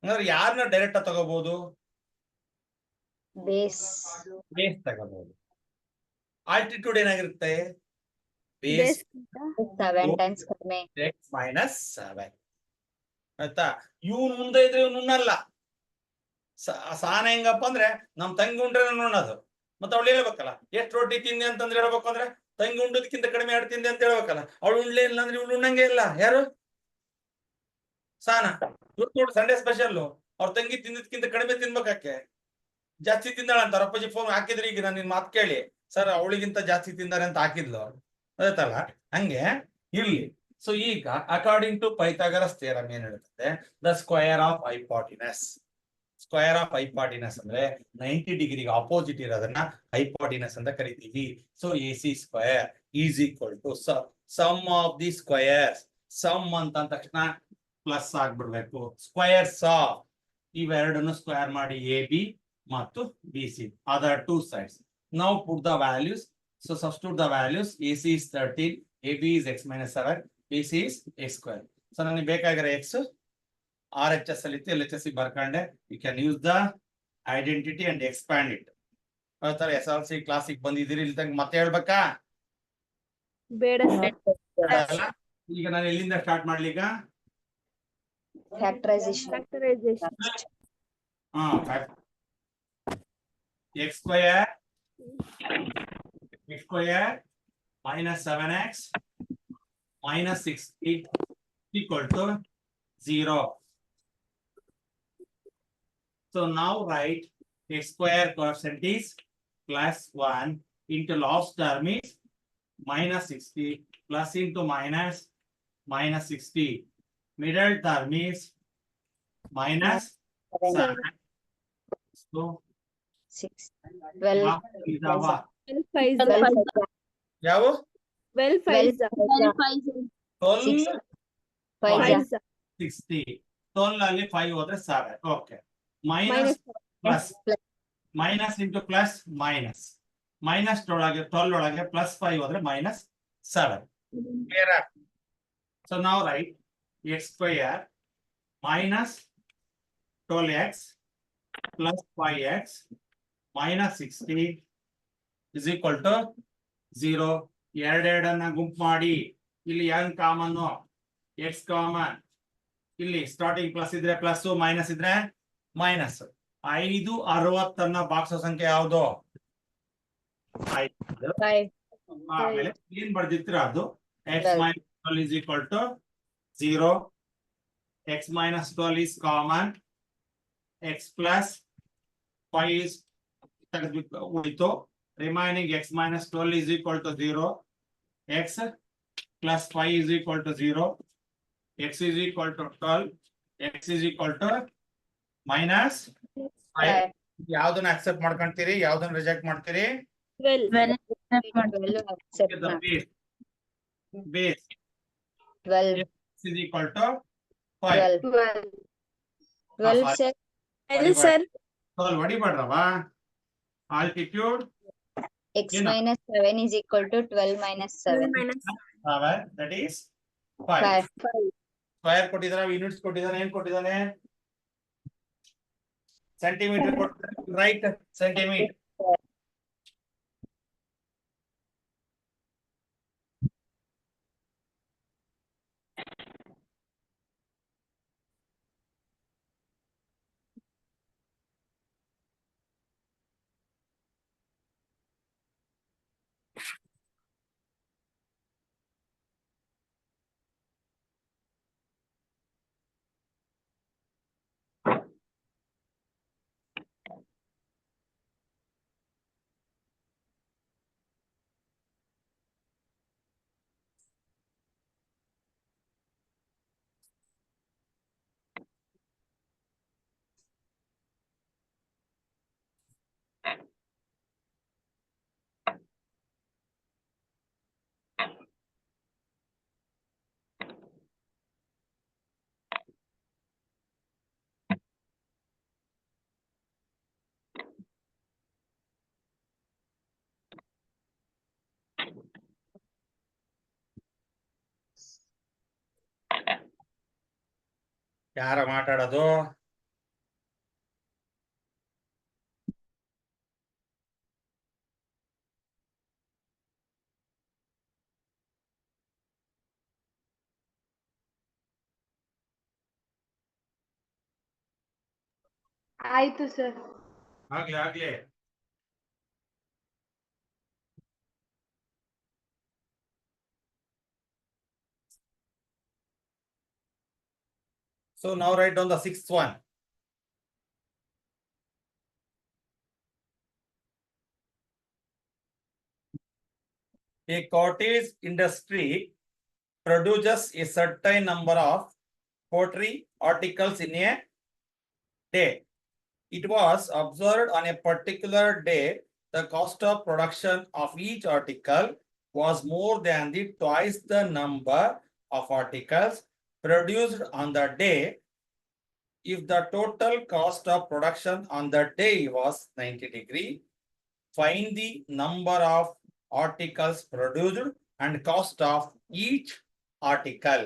ಅಂದ್ರೆ ಯಾರನ್ನ ಡೈರೆಕ್ಟ್ ತಗೋಬಹುದು? ಬೇಸ್ ಬೇಸ್ ತಗೋಬಹುದು. ಆಲ್ಟಿಟ್ಯೂಡ್ ಏನಾಗಿರುತ್ತೆ? ಬೇಸ್ ಬೇಸ್ 7 ಟೈಮ್ಸ್ ಕಡಿಮೆ. -7 ಆಯ್ತಾ? ಇವನ್ ಮುಂದೆ ಇದ್ರೆ ಇವನು ಉಣ್ಣಲ್ಲ. ಸಾನ ಹೆಂಗಪ್ಪ ಅಂದ್ರೆ ನಮ್ ತಂಗಿ ಉಂಡ್ರೆ ಉಣ್ಣೋದು. ಮತ್ತೆ ಅವಳು ಹೇಳ್ಬೇಕಲ್ಲ ಎಷ್ಟು ರೊಟ್ಟಿ ತಿಂದೆ ಅಂತಂದ್ರೆ ಹೇಳ್ಬೇಕು ಅಂದ್ರೆ ತಂಗಿ ಉಂಡದಕ್ಕಿಂತ ಕಡಿಮೆ ಎರಡು ತಿಂದೆ ಅಂತ ಹೇಳ್ಬೇಕಲ್ಲ. ಅವಳು ಉಣ್ಲೇ ಇಲ್ಲ ಅಂದ್ರೆ ಇವಳು ಉಣ್ಣಂಗೆ ಇಲ್ಲ. ಯಾರು? ಸಾನ. ಇವತ್ತು ಸಂಡೇ ಸ್ಪೆಷಲ್ ಅವ್ರ ತಂಗಿ ತಿಂದಕ್ಕಿಂತ ಕಡಿಮೆ ತಿನ್ಬೇಕಾಕೆ, ಜಾಸ್ತಿ ತಿಂದಾಳ ಅಂತ ಅಪ್ಪಜಿ ಫೋನ್ ಹಾಕಿದ್ರಿ. ಈಗ ನಾನು ನಿನ್ ಮಾತು ಕೇಳಿ ಸರ್ ಅವಳಿಗಿಂತ ಜಾಸ್ತಿ ತಿಂದಾರೆ ಅಂತ ಹಾಕಿದ್ಲು, ಆಯ್ತಲ್ಲ? ಹಂಗೆ ಇರ್ಲಿ. ಸೊ ಈಗ ಅಕಾರ್ಡಿಂಗ್ ಟು ಪೈಥಾಗರಸ್ ಥಿಯರಮ್ ಏನ್ ಹೇಳುತ್ತೆ? The square of hypotenuse. Square of hypotenuse ಅಂದ್ರೆ 90 ಡಿಗ್ರಿಗೆ ಆಪೋಸಿಟ್ ಇರೋದನ್ನ ಹೈಪಾಟಿನಸ್ ಅಂತ ಕರಿತೀವಿ. So AC square is equal to sum of the squares. Sum ಅಂತ ತಕ್ಷಣ ಪ್ಲಸ್ ಆಗ್ಬಿಡ್ಬೇಕು. ಸ್ಕ್ವಯರ್ಸ್ ಆಫ್ ಇವೆರಡನ್ನು ಸ್ಕ್ವೇರ್ ಮಾಡಿ AB ಮತ್ತು BC other two sides. Now put the values. So substitute the values. AC is 13, AB is x minus 7, BC is x square. So ನನಗೆ ಬೇಕಾಗಿರೋ x RHS ಅಲ್ಲಿ ಇತ್ತು, LHS ಬರ್ಕೊಂಡೆ. You can use the identity and expand it. ಆತರ SLC ಕ್ಲಾಸಿಗೆ ಬಂದಿದ್ದೀರಿ, ಇಲ್ಲಿ ತನಕ ಮತ್ತೆ ಹೇಳ್ಬೇಕಾ? ಬೇಡ ಸರ್. ಈಗ ನಾನು ಎಲ್ಲಿಂದ ಸ್ಟಾರ್ಟ್ ಮಾಡ್ಲಿ? ಈಗ factorisation. Factorisation. x square minus 7x minus 60 equal to 0. So now write x square quotient is plus 1 into last term is minus 60 plus into minus 60. Middle term is minus 7. So 6 12 ಯಾವ 60 12 ಅಲ್ಲಿ 5 ಹೋದ್ರೆ 7. Okay, minus plus minus into plus minus minus 12 ಒಳಗೆ plus 5 ಹೋದ್ರೆ minus 7. Clear? So ನಾವು right x square minus 12x plus 5x minus 60 is equal to 0. ಎರಡೆರಡನ್ನ ಗುಂಪು ಮಾಡಿ ಇಲ್ಲಿ n common, x common, ಇಲ್ಲಿ ಸ್ಟಾರ್ಟಿಂಗ್ ಪ್ಲಸ್ ಇದ್ರೆ ಪ್ಲಸ್, ಮೈನಸ್ ಇದ್ರೆ minus. 5 60 ಬಾಕ್ಸೋ ಸಂಖ್ಯೆ ಯಾವುದು? 5. ಆಮೇಲೆ ಏನ್ ಬರ್ದಿರ್ತೀರ ಅದು x minus 12 is equal to 0. x minus 12 is common. X plus 5 is ಉಳಿತು. Remaining x minus 12 is equal to 0. x plus 5 is equal to 0. x is equal to 12. x is equal to minus 5. ಯಾವ್ದನ್ನ accept ಮಾಡ್ಕೊಂತೀರಿ, ಯಾವ್ದನ್ನ reject ಮಾಡ್ತೀರಿ? 12. 12 accept The ಮಾಡಿ. base 12 x is equal to 5. 12 sir. 12 sir. 12 ಹೊಡಿಬೇಡ್ರವ. Altitude X ಏನು? minus 7 is equal to 12 minus 7. that is 5. 5. Square ಕೊಟ್ಟಿದಾನೆ, units ಕೊಟ್ಟಿದಾನೆ, ಏನ್ ಕೊಟ್ಟಿದಾನೆ? Centimetre ಕೊಟ್ಟಿದ್ದಾನೆ, right? Centimetre. ಯಾರ ಮಾತಾಡೋದು? ಆಯ್ತು ಸರ್. ಆಗ್ಲಿ. So now write down the sixth one. A cottage industry produces a certain number of pottery articles in a day. It was observed on a particular day the cost of production of each article was more than the twice the number of articles produced on the day. If the total cost of production on the day was 90 degree, find the number of articles produced and cost of each article.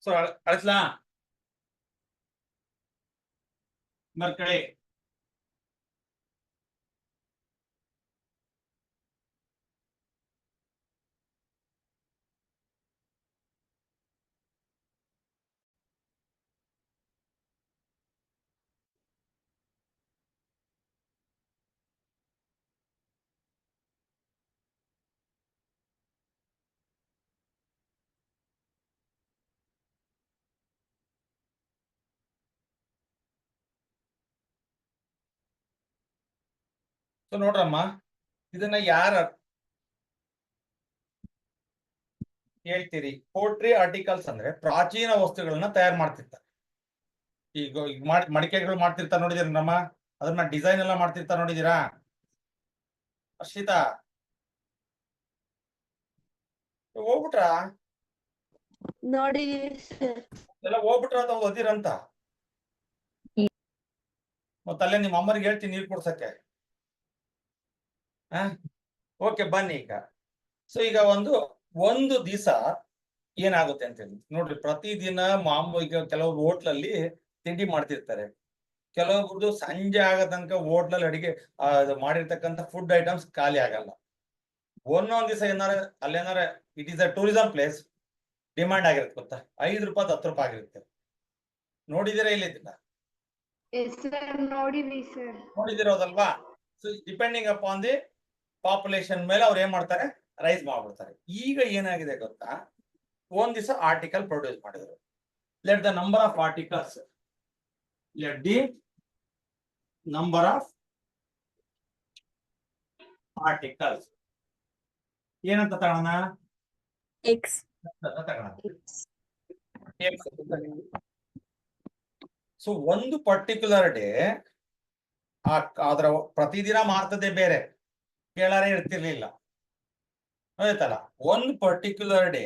So, ಅಳಿಸ್ಲಾ ಬರ್ಕಳಿ. So ನೋಡ್ರಮ್ಮ, ಇದನ್ನ ಯಾರ ಹೇಳ್ತೀರಿ? ಪೋಟ್ರಿ articles ಅಂದ್ರೆ ಪ್ರಾಚೀನ ವಸ್ತುಗಳನ್ನ ತಯಾರು ಮಾಡ್ತಿರ್ತಾರೆ. ಈಗ ಮಡಿಕೆಗಳು ಮಾಡ್ತಿರ್ತಾರೆ ನೋಡಿದಿರ ನಮ್ಮ, ಅದನ್ನ ಡಿಸೈನ್ ಎಲ್ಲ ಮಾಡ್ತಿರ್ತಾರೆ ನೋಡಿದೀರಾ? ಅರ್ಷಿತಾ ಹೋಗ್ಬಿಟ್ರಾ? ನೋಡಿದೀವಿ ಸರ್. ಎಲ್ಲ ಹೋಗ್ಬಿಟ್ರ ಅಂತ ಓದಿರಂತ. ಮತ್ತಲ್ಲೇ ನಿಮ್ಮ ಅಮ್ಮರಿಗೆ ಹೇಳ್ತೀನಿ ನೀರು ಕೊಡ್ಸಕ್ಕೆ. ಓಕೆ ಬನ್ನಿ ಈಗ. ಸೊ ಈಗ ಒಂದು ದಿವಸ ಏನಾಗುತ್ತೆ ಅಂತ ಹೇಳಿ ನೋಡ್ರಿ. ಪ್ರತಿದಿನ ಈಗ ಕೆಲವರು ಹೋಟ್ಲಲ್ಲಿ ತಿಂಡಿ ಮಾಡ್ತಿರ್ತಾರೆ. ಕೆಲವೊಬ್ರದ್ದು ಸಂಜೆ ಆಗೋ ತನಕ ಹೋಟ್ಲಲ್ಲಿ ಅಡಿಗೆ ಮಾಡಿರ್ತಕ್ಕಂಥ ಫುಡ್ ಐಟಮ್ಸ್ ಖಾಲಿ ಆಗಲ್ಲ. ಒಂದೊಂದ್ ದಿವಸ ಅಲ್ಲೇನಾರ it is a tourism place, demand ಆಗಿರುತ್ತೆ ಗೊತ್ತಾ, 5 ರೂಪಾಯಿ 10 ರೂಪಾಯಿ ಆಗಿರುತ್ತೆ. ನೋಡಿದಿರಾ ಇಲ್ಲಿದ್ದಿಲ್ಲ? ಎಸ್ ಸರ್ ನೋಡಿವಿ ಸರ್. ನೋಡಿದಿರೋದಲ್ವಾ? So depending upon the population ಮೇಲೆ ಅವ್ರು ಏನ್ ಮಾಡ್ತಾರೆ, ರೈಸ್ ಮಾಡ್ಬಿಡ್ತಾರೆ. ಈಗ ಏನಾಗಿದೆ ಗೊತ್ತಾ, ಒಂದ್ ದಿವಸ ಆರ್ಟಿಕಲ್ ಪ್ರೊಡ್ಯೂಸ್ ಮಾಡಿದ್ರು. Let the number of articles, let the number of articles ಏನಂತ ತಗೋಣ? ಎಕ್ಸ್. ತಗೋಣ. ಸೊ ಒಂದು ಪರ್ಟಿಕ್ಯುಲರ್ ಡೇ ಅದರ ಪ್ರತಿದಿನ ಮಾರ್ತದೆ ಬೇರೆ, ಕೇಳಾರೆ ಇರ್ತಿರ್ಲಿಲ್ಲ, ಆಯ್ತಲ್ಲ. ಒಂದು ಪರ್ಟಿಕ್ಯುಲರ್ ಡೇ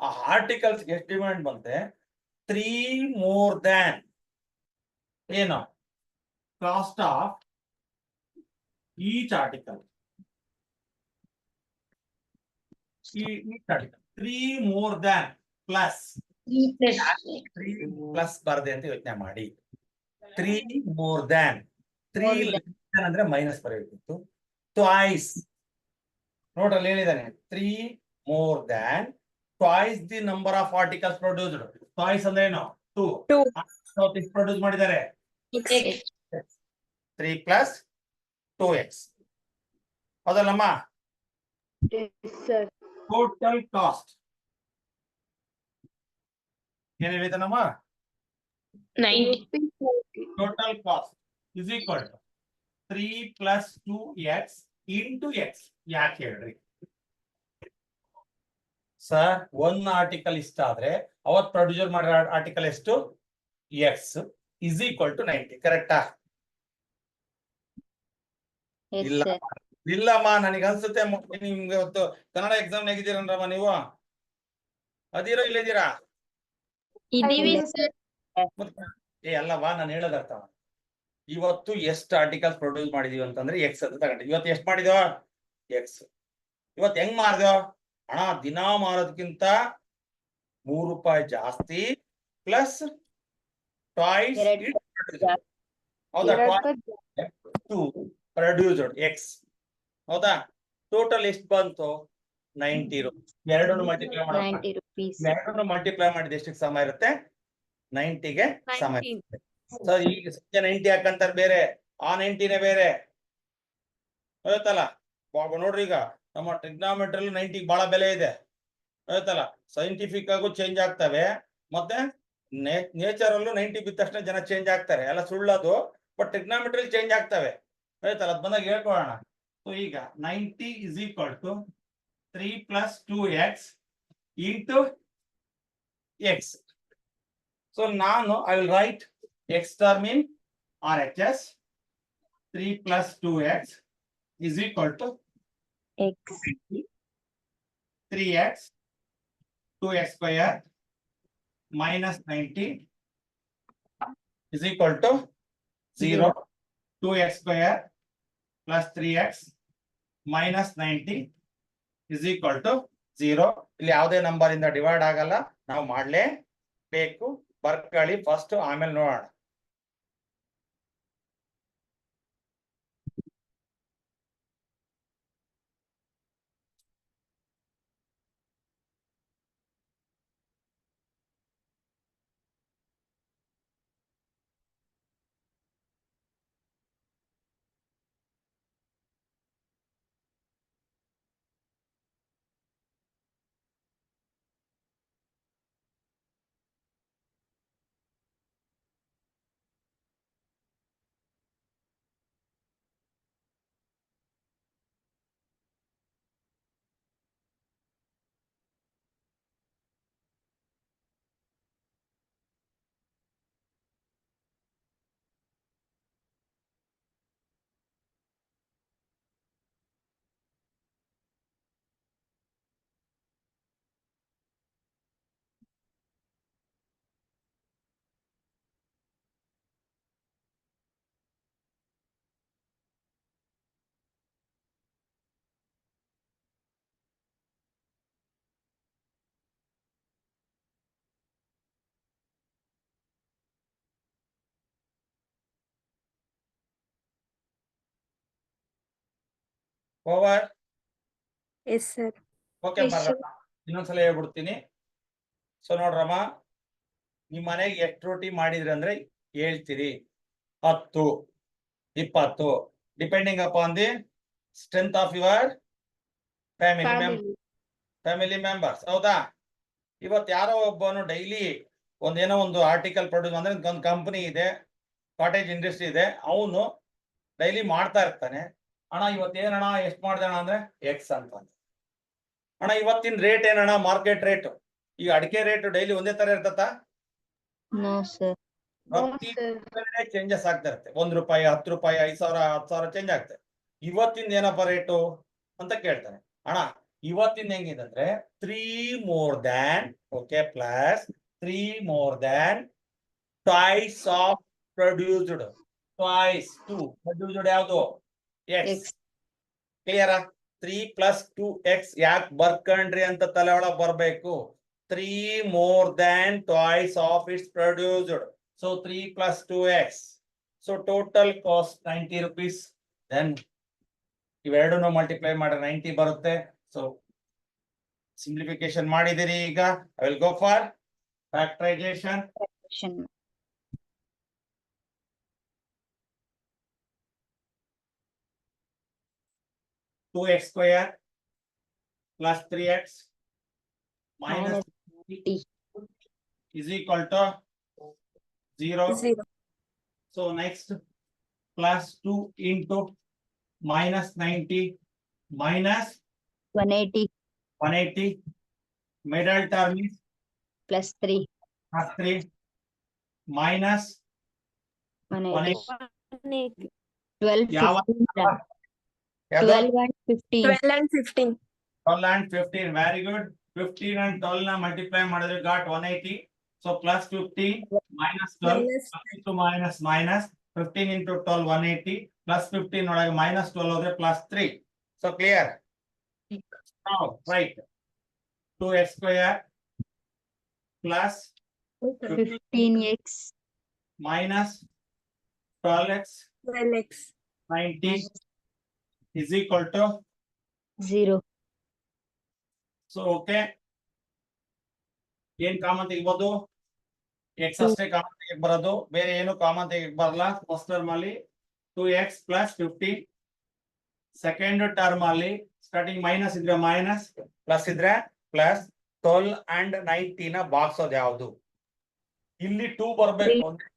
ಆ ಆರ್ಟಿಕಲ್ಸ್ ಎಷ್ಟು ಡಿಮ್ಯಾಂಡ್ ಬಂತೆ? 3 more than ಏನು cost of each article. Each article 3 more than plus 3 plus ಬರ್ದೆ ಅಂತ ಯೋಚನೆ ಮಾಡಿ. 3 more than 3 ಅಂದ್ರೆ ಮೈನಸ್ ಬರಬೇಕಿತ್ತು. ಟ್ವೈಸ್ ನೋಡ್ರಲ್ಲಿ ಹೇಳಿದಾನೆ, 3 more than twice the number of articles produced. Twice ಅಂದ್ರೆ ಏನು? 2. ಪ್ರೊಡ್ಯೂಸ್ ಮಾಡಿದ್ದಾರೆ 3 plus 2x. ಹೌದಲ್ಲಮ್ಮ? Yes sir. ಟೋಟಲ್ ಕಾಸ್ಟ್ ಏನ್ ಹೇಳಿದನಮ್ಮ? 90. Total cost is equal to 3 plus 2x into x. ಯಾಕೆ ಹೇಳ್ರಿ ಸರ್? ಒಂದು ಆರ್ಟಿಕಲ್ ಇಷ್ಟ ಆದ್ರೆ ಅವತ್ ಪ್ರೊಡ್ಯೂಸರ್ ಮಾಡಿರೋ ಆರ್ಟಿಕಲ್ ಎಷ್ಟು? X is equal to 90. ಕರೆಕ್ಟಾ? ಎಸ್ ಇಲ್ಲ ಸರ್. ಇಲ್ಲಮ್ಮ, ನನಗೆ ಅನ್ಸುತ್ತೆ ನಿಮ್ಗೆ ಇವತ್ತು ಕನ್ನಡ ಎಕ್ಸಾಮ್ ನೆಗಿದ್ದೀರನ್ರಮ್ಮ ನೀವು. ಅದಿರೋ ಇಲ್ಲಿದ್ದೀರಾ? ಇದೀವಿ ಸರ್. ಅಲ್ಲವಾ, ನಾನು ಹೇಳೋದ್ ಅರ್ಥ. ಇವತ್ತು ಎಷ್ಟು ಆರ್ಟಿಕಲ್ಸ್ ಪ್ರೊಡ್ಯೂಸ್ ಮಾಡಿದೀವಿ ಅಂತಂದ್ರೆ ಎಕ್ಸ್ ಅಂತ ತಗೊಂಡಿವಿ. ಇವತ್ತು ಎಷ್ಟು ಮಾಡಿದ್ಯೋ? ಎಕ್ಸ್. ಇವತ್ತು ಹೆಂಗ್ ಮಾರ್ದ್ಯೋ? ಹಣ ದಿನ ಮಾರೋದಕ್ಕಿಂತ ₹3 ಜಾಸ್ತಿ ಪ್ಲಸ್ ಟ್ವೈಸ್. ಹೌದಾ? Produced X. ಹೌದಾ? ಟೋಟಲ್ ಎಷ್ಟು ಬಂತು? 90 ರೂಪೀಸ್. ಎರಡನ್ನು ಮಲ್ಟಿಪ್ಲೈ ಮಾಡೋಣ. 90 rupees. ಎರಡನ್ನು ಮಲ್ಟಿಪ್ಲೈ ಮಾಡಿದ ಎಷ್ಟಕ್ಕೆ ಸಮ ಇರುತ್ತೆ? 90ಗೆ ಸಮ 90. ಇರುತ್ತೆ. ಸೊ ಈಗ ಸದ್ಯ 90 ಹಾಕಂತಾರೆ ಬೇರೆ, ಆ 90ನೇ ಬೇರೆ. ಆಯ್ತಲ್ಲ? ನೋಡ್ರಿ, ಈಗ ನಮ್ಮ ಟ್ರಿಗ್ನಾಮೆಟ್ರಿ 90 ಬಹಳ ಬೆಲೆ ಇದೆ. ಆಯ್ತಲ್ಲ? ಸೈಂಟಿಫಿಕ್ ಆಗು ಚೇಂಜ್ ಆಗ್ತವೆ, ಮತ್ತೆ ನೇಚರ್ ಅಲ್ಲೂ 90 ಬಿದ್ದ ತಕ್ಷಣ ಜನ ಚೇಂಜ್ ಆಗ್ತಾರೆ. ಎಲ್ಲ ಸುಳ್ಳದು, ಬಟ್ ಟ್ರಿಗ್ನಾಮೆಟ್ರಿ ಚೇಂಜ್ ಆಗ್ತವೆ. ಆಯ್ತಲ್ಲ? ಅದ್ ಬಂದಾಗ ಹೇಳ್ಕೊಳ್ಳೋಣ. ಸೊ ಈಗ 90 is equal to 3 plus 2x into x. So ನಾನು I will write x term in RHS. 3 plus 2x is equal to X. 3x 2x square minus 90 is equal to 0. 2x square plus 3x minus 90 is equal to 0. ಇಲ್ಲಿ ಯಾವುದೇ number ಇಂದ divide ಆಗಲ್ಲ, ನಾವು ಮಾಡ್ಲೇಬೇಕು. ಬರ್ಕೊಳ್ಳಿ first, ಆಮೇಲೆ ನೋಡೋಣ. Over. Yes sir. Okay, Yes, sir. ಬರೋಣ. ಇನ್ನೊಂದ್ಸಲ ಹೇಳ್ಬಿಡ್ತೀನಿ. ಸೊ ನೋಡ್ರಮ್ಮ, ನಿಮ್ ಮನೆಗೆ ಎಷ್ಟು ರೋಟಿ ಮಾಡಿದ್ರಿ ಅಂದ್ರೆ ಹೇಳ್ತೀರಿ 10 20 depending upon the strength of your family members. ಹೌದಾ? ಇವತ್ತು ಯಾರೋ ಒಬ್ಬನು ಡೈಲಿ ಒಂದೇನೋ ಒಂದು ಆರ್ಟಿಕಲ್ ಪ್ರೊಡ್ಯೂಸ್ ಅಂದ್ರೆ ಒಂದು ಕಂಪನಿ ಇದೆ, ಕಾಟೇಜ್ ಇಂಡಸ್ಟ್ರಿ ಇದೆ, ಅವನು ಡೈಲಿ ಮಾಡ್ತಾ ಇರ್ತಾನೆ. ಅಣ್ಣ ಇವತ್ತೇನಣ್ಣ ಎಷ್ಟು ಮಾಡ್ದೆ ಅಣ್ಣ ಅಂದ್ರೆ ಎಕ್ಸ್ ಅಂತ. ಅಣ್ಣ ಇವತ್ತಿನ ರೇಟ್ ಏನಣ್ಣ ಮಾರ್ಕೆಟ್ ರೇಟ್? ಈಗ ಅಡಿಕೆ ರೇಟ್ ಡೈಲಿ ಒಂದೇ ತರ ಇರ್ತತ? No sir. ಪ್ರತಿ ಚೇಂಜಸ್ ಆಗ್ತಾ ಇರುತ್ತೆ. 1 ರೂಪಾಯಿ 10 ರೂಪಾಯಿ 5,000 10,000 ಚೇಂಜ್ ಆಗ್ತದೆ. ಇವತ್ತಿಂದ ಏನಪ್ಪ ರೇಟು ಅಂತ ಕೇಳ್ತಾನೆ. ಅಣ್ಣ ಇವತ್ತಿಂದ ಹೆಂಗಿದೆ ಅಂದ್ರೆ 3 more than okay plus 3 more than twice of produced. Twice 2 produced ಯಾವುದು? X. X. ಕ್ಲಿಯರ? 3 plus 2x ಯಾಕೆ ಬರ್ಕಂಡ್ರಿ ಅಂತ ತಲೆ ಒಳಗೆ ಬರ್ಬೇಕು. 3 more than twice of its produced. So 3 plus 2x. So total cost 90 rupees. Then ಇವೆರಡನ್ನು ಮಲ್ಟಿಪ್ಲೈ ಮಾಡಿದ್ರೆ 90 ಬರುತ್ತೆ. ಸೊ ಸಿಂಪ್ಲಿಫಿಕೇಶನ್ ಮಾಡಿದಿರಿ. ಈಗ I will go for factorisation. Two X square plus 3x minus is equal to 0. So next plus 2 into minus 90 minus 180 middle term is plus 3 plus 3 minus 180. 12 ಯಾವ 15 ಯಾವ್ದು? 12 and 15 12 and 15. 12 and 15. Very good. 15 and 12 na multiply ಮಾಡಿದ್ರೆ got 180. So plus 50 minus 12 Minus plus into minus minus 15 into 12 180 plus 15 ಒಳಗೆ minus 12 ಹೋದ್ರೆ plus 3. So clear? Now right. 2x square plus 15x minus 12x 12x. 90 is equal to 0. so okay. ಏನ್ common ತೆಗಿಬಹುದು? X ಅಷ್ಟೇ common ತೆಗಿಯಕ್ ಬರೋದು, ಬೇರೆ ಏನು common ತೆಗಿಯಕ್ ಬರಲ್ಲ. First term ಅಲ್ಲಿ 2x plus 50. ಸೆಕೆಂಡ್ ಟರ್ಮ್ ಅಲ್ಲಿ ಸ್ಟಾರ್ಟಿಂಗ್ ಮೈನಸ್ ಇದ್ರೆ ಮೈನಸ್, ಪ್ಲಸ್ ಇದ್ರೆ ಪ್ಲಸ್. 12 and 90 ನ ಬಾಗ್ಸೋದು ಯಾವುದು? ಇಲ್ಲಿ 2 ಬರ್ಬೇಕು ಅಂದ್ರೆ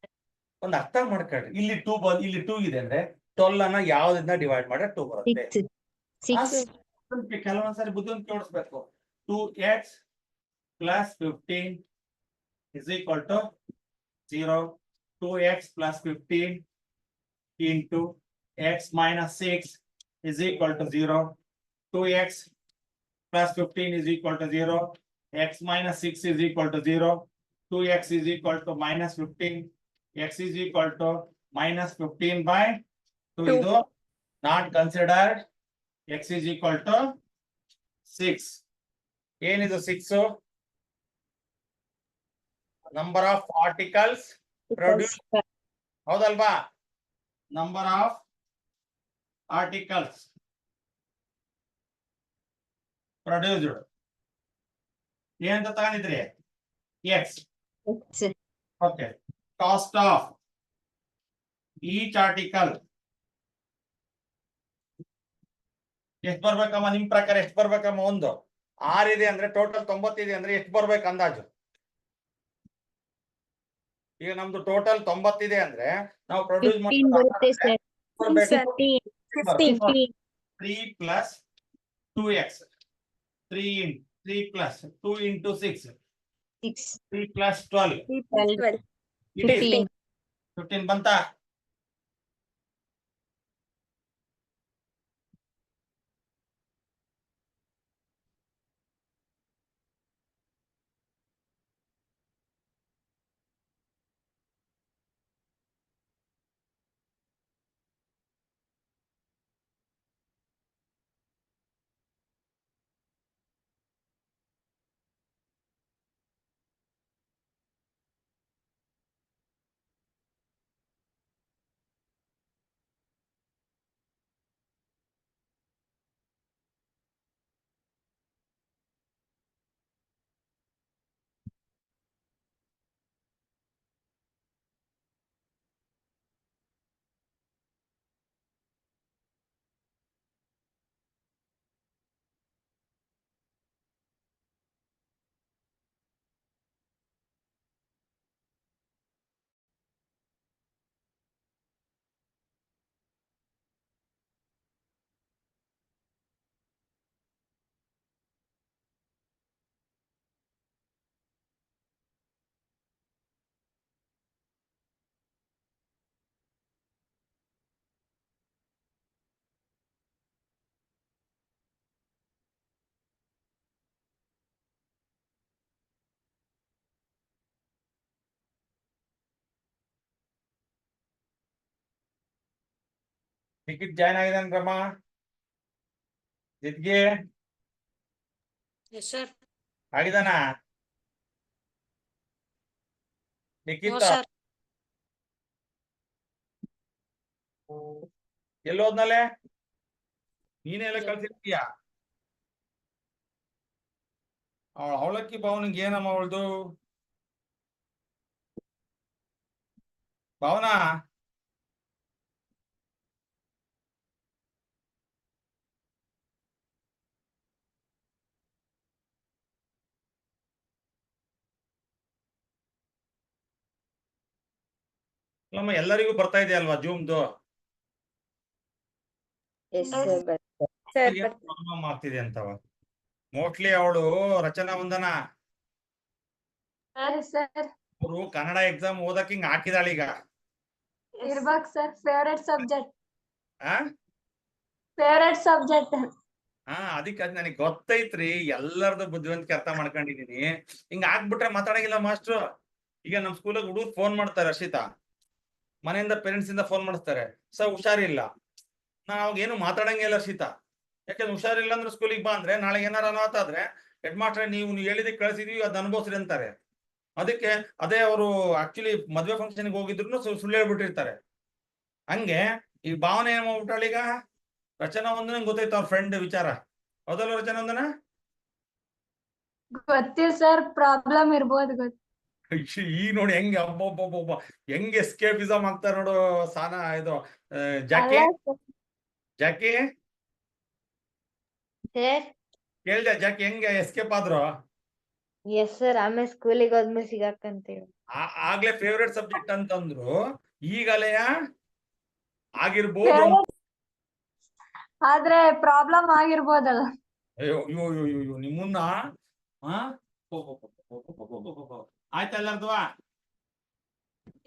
ಒಂದು ಅರ್ಥ ಮಾಡ್ಕೊಳ್ರಿ. ಇಲ್ಲಿ 2 ಇಲ್ಲಿ 2 ಇದೆ ಅಂದ್ರೆ 12 ಅನ್ನ ಯಾವ್ದನ್ನ ಡಿವೈಡ್ ಮಾಡಿದ್ರೆ 2 ಬರುತ್ತೆ. 6 ಕೆಲವೊಂದ್ಸರಿ ಬುದ್ಧಿವಂತ ಜೋಡಿಸ್ಬೇಕು. 2x plus 15 is equal to 0. 2x plus 15 into x minus 6 is equal to 0. 2x plus 15 is equal to 0. X minus 6 is equal to 0. 2x is equal to minus 15. X is equal to minus 15 by 2. Idu not considered. X is equal to 6. ಏನಿದು 6? Number of articles produced. ಹೌದಲ್ವಾ? Number of articles produced. ಏನಂತ ತಗೊಂಡಿದ್ರಿ? X. Okay. Cost of each article ಎಷ್ಟು ಬರ್ಬೇಕಮ್ಮ ನಿಮ್ ಪ್ರಕಾರ? ಎಷ್ಟು ಬರ್ಬೇಕಮ್ಮ? 1 6 ಇದೆ ಅಂದ್ರೆ total 90 ಇದೆ ಅಂದ್ರೆ ಎಷ್ಟು ಬರ್ಬೇಕು ಅಂದಾಜು? ಈಗ ನಮ್ದು ಟೋಟಲ್ 90 ಇದೆ ಅಂದ್ರೆ ನಾವು ಪ್ರೊಡ್ಯೂಸ್ 15 ಬರುತ್ತೆ sir. 15 3 plus 2x 3 plus 2 into 6 6 3 plus 12 12. it is 15 15 ಬಂತಾ? ಟಿಕೆಟ್ ಜಾಯ್ನ್ ಆಗಿದಾನೆ ರಮ್ಮ ಜಿದ್ಗೆ Yes, sir. ಆಗಿದಾನ No, ಲಿಖಿತ್ sir. ಎಲ್ಲೋದ್ನಲೆ ನೀನೆಲ್ಲ ಕಳ್ಸಿರ್ತೀಯ ಅವಳಕ್ಕಿ ಭಾವನಿಗೆ ಏನಮ್ಮ ಅವಳ್ದು ಭಾವನಾ ಅಲ್ಲಮ್ಮ ಎಲ್ಲರಿಗೂ ಬರ್ತಾ ಇದೆ ಅಲ್ವಾ ಜೂಮ್ದು ಎಸ್ ಸರ್ Sir, ಪ್ರಾಬ್ಲಮ್ ಆಗ್ತಿದೆ ಅಂತವ ಮೋಸ್ಟ್ಲಿ ಅವಳು ರಚನಾ ವಂದನ ಸರ್ ಅವರು ಕನ್ನಡ ಎಕ್ಸಾಮ್ ಓದಕ್ ಹಿಂಗ್ ಹಾಕಿದಾಳ ಈಗ ಇರ್ಬೇಕು ಸರ್ ಫೇವ್ರೆಟ್ ಸಬ್ಜೆಕ್ಟ್ ಆ ಅದಕ್ಕೆ ಅದ್ ನನಗೆ ಗೊತ್ತೈತ್ರಿ ಎಲ್ಲರದು ಬುದ್ಧಿವಂತಿಕೆ ಅರ್ಥ ಮಾಡ್ಕೊಂಡಿದೀನಿ ಹಿಂಗ ಆಗ್ಬಿಟ್ರೆ ಮಾತಾಡಂಗಿಲ್ಲ ಮಾಸ್ಟ್ರು ಈಗ ನಮ್ ಸ್ಕೂಲಾಗ ಹುಡುಗರು ಫೋನ್ ಮಾಡ್ತಾರೆ ಹರ್ಷಿತಾ ಮನೆಯಿಂದ ಪೇರೆಂಟ್ಸ್ ಇಂದ ಫೋನ್ ಮಾಡಿಸ್ತಾರೆ ಸರ್ ಹುಷಾರಿಲ್ಲ ನಾವ್ ಏನು ಮಾತಾಡಂಗಿಲ್ಲ ಹರ್ಷಿತಾ ಯಾಕಂದ್ರೆ ಹುಷಾರಿಲ್ಲ ಅಂದ್ರೆ ಸ್ಕೂಲಿಗೆ ಬಾ ಅಂದ್ರೆ ನಾಳೆ ಏನಾರ ಅನಾಹುತ ಆದ್ರೆ ಹೆಡ್ ಮಾಸ್ಟರ್ ನೀವು ಹೇಳಿದಕ್ಕೆ ಕಳ್ಸಿದೀವಿ ಅದ್ ಅನುಭವಿಸ್ರಿ ಅಂತಾರೆ ಅದಕ್ಕೆ ಅದೇ ಅವರು ಆಕ್ಚುಲಿ ಮದ್ವೆ ಫಂಕ್ಷನ್ಗೆ ಹೋಗಿದ್ರು ಸುಳ್ಳು ಹೇಳ್ಬಿಟ್ಟಿರ್ತಾರೆ ಹಂಗೆ ಈ ಭಾವನೆ ಏನ್ ಮಾಡ್ಬಿಟ್ಟಾಳ ಈಗ ರಚನಾ ವಂದನ ಗೊತ್ತೈತ ಅವ್ರ ಫ್ರೆಂಡ್ ವಿಚಾರ ಹೌದಲ್ಲ ರಚನಾ ವಂದನ ಗೊತ್ತಿಲ್ಲ ಸರ್ ಪ್ರಾಬ್ಲಮ್ ಇರ್ಬೋದು ಗೊತ್ತು ಈಗ ನೋಡಿ ಹೆಂಗೆ ಅಬ್ಬೊಬ್ಬೊಬ್ಬ ಹೆಂಗ್ ಎಸ್ಕೇಪಿಸಮ್ ಆಗ್ತಾರೆ ನೋಡು ಸಾನಾ ಇದು ಜಾಕಿ ಜಾಕಿ ಸರ್ ಕೇಳ್ದೆ ಜಾಕಿ ಹೆಂಗೆ ಎಸ್ಕೇಪ್ ಆದ್ರು ಎಸ್ ಸರ್ ಆಮೇಲೆ ಸ್ಕೂಲಿಗೆ ಹೋದ್ಮೇಲೆ ಸಿಗಾಕಂತೀವಿ ಆಗ್ಲೇ ಫೇವ್ರೆಟ್ ಸಬ್ಜೆಕ್ಟ್ ಅಂತಂದ್ರು ಈಗಲೆಯ ಆಗಿರ್ಬೋದು ಆದ್ರೆ ಪ್ರಾಬ್ಲಮ್ ಆಗಿರ್ಬೋದಲ್ಲ ಅಯ್ಯೋ ಅಯ್ಯೋ ಅಯ್ಯೋ ಅಯ್ಯೋ ನಿಮ್ಮನ್ನ ಆಯ್ತಾ ಎಲ್ಲಾರ್ದು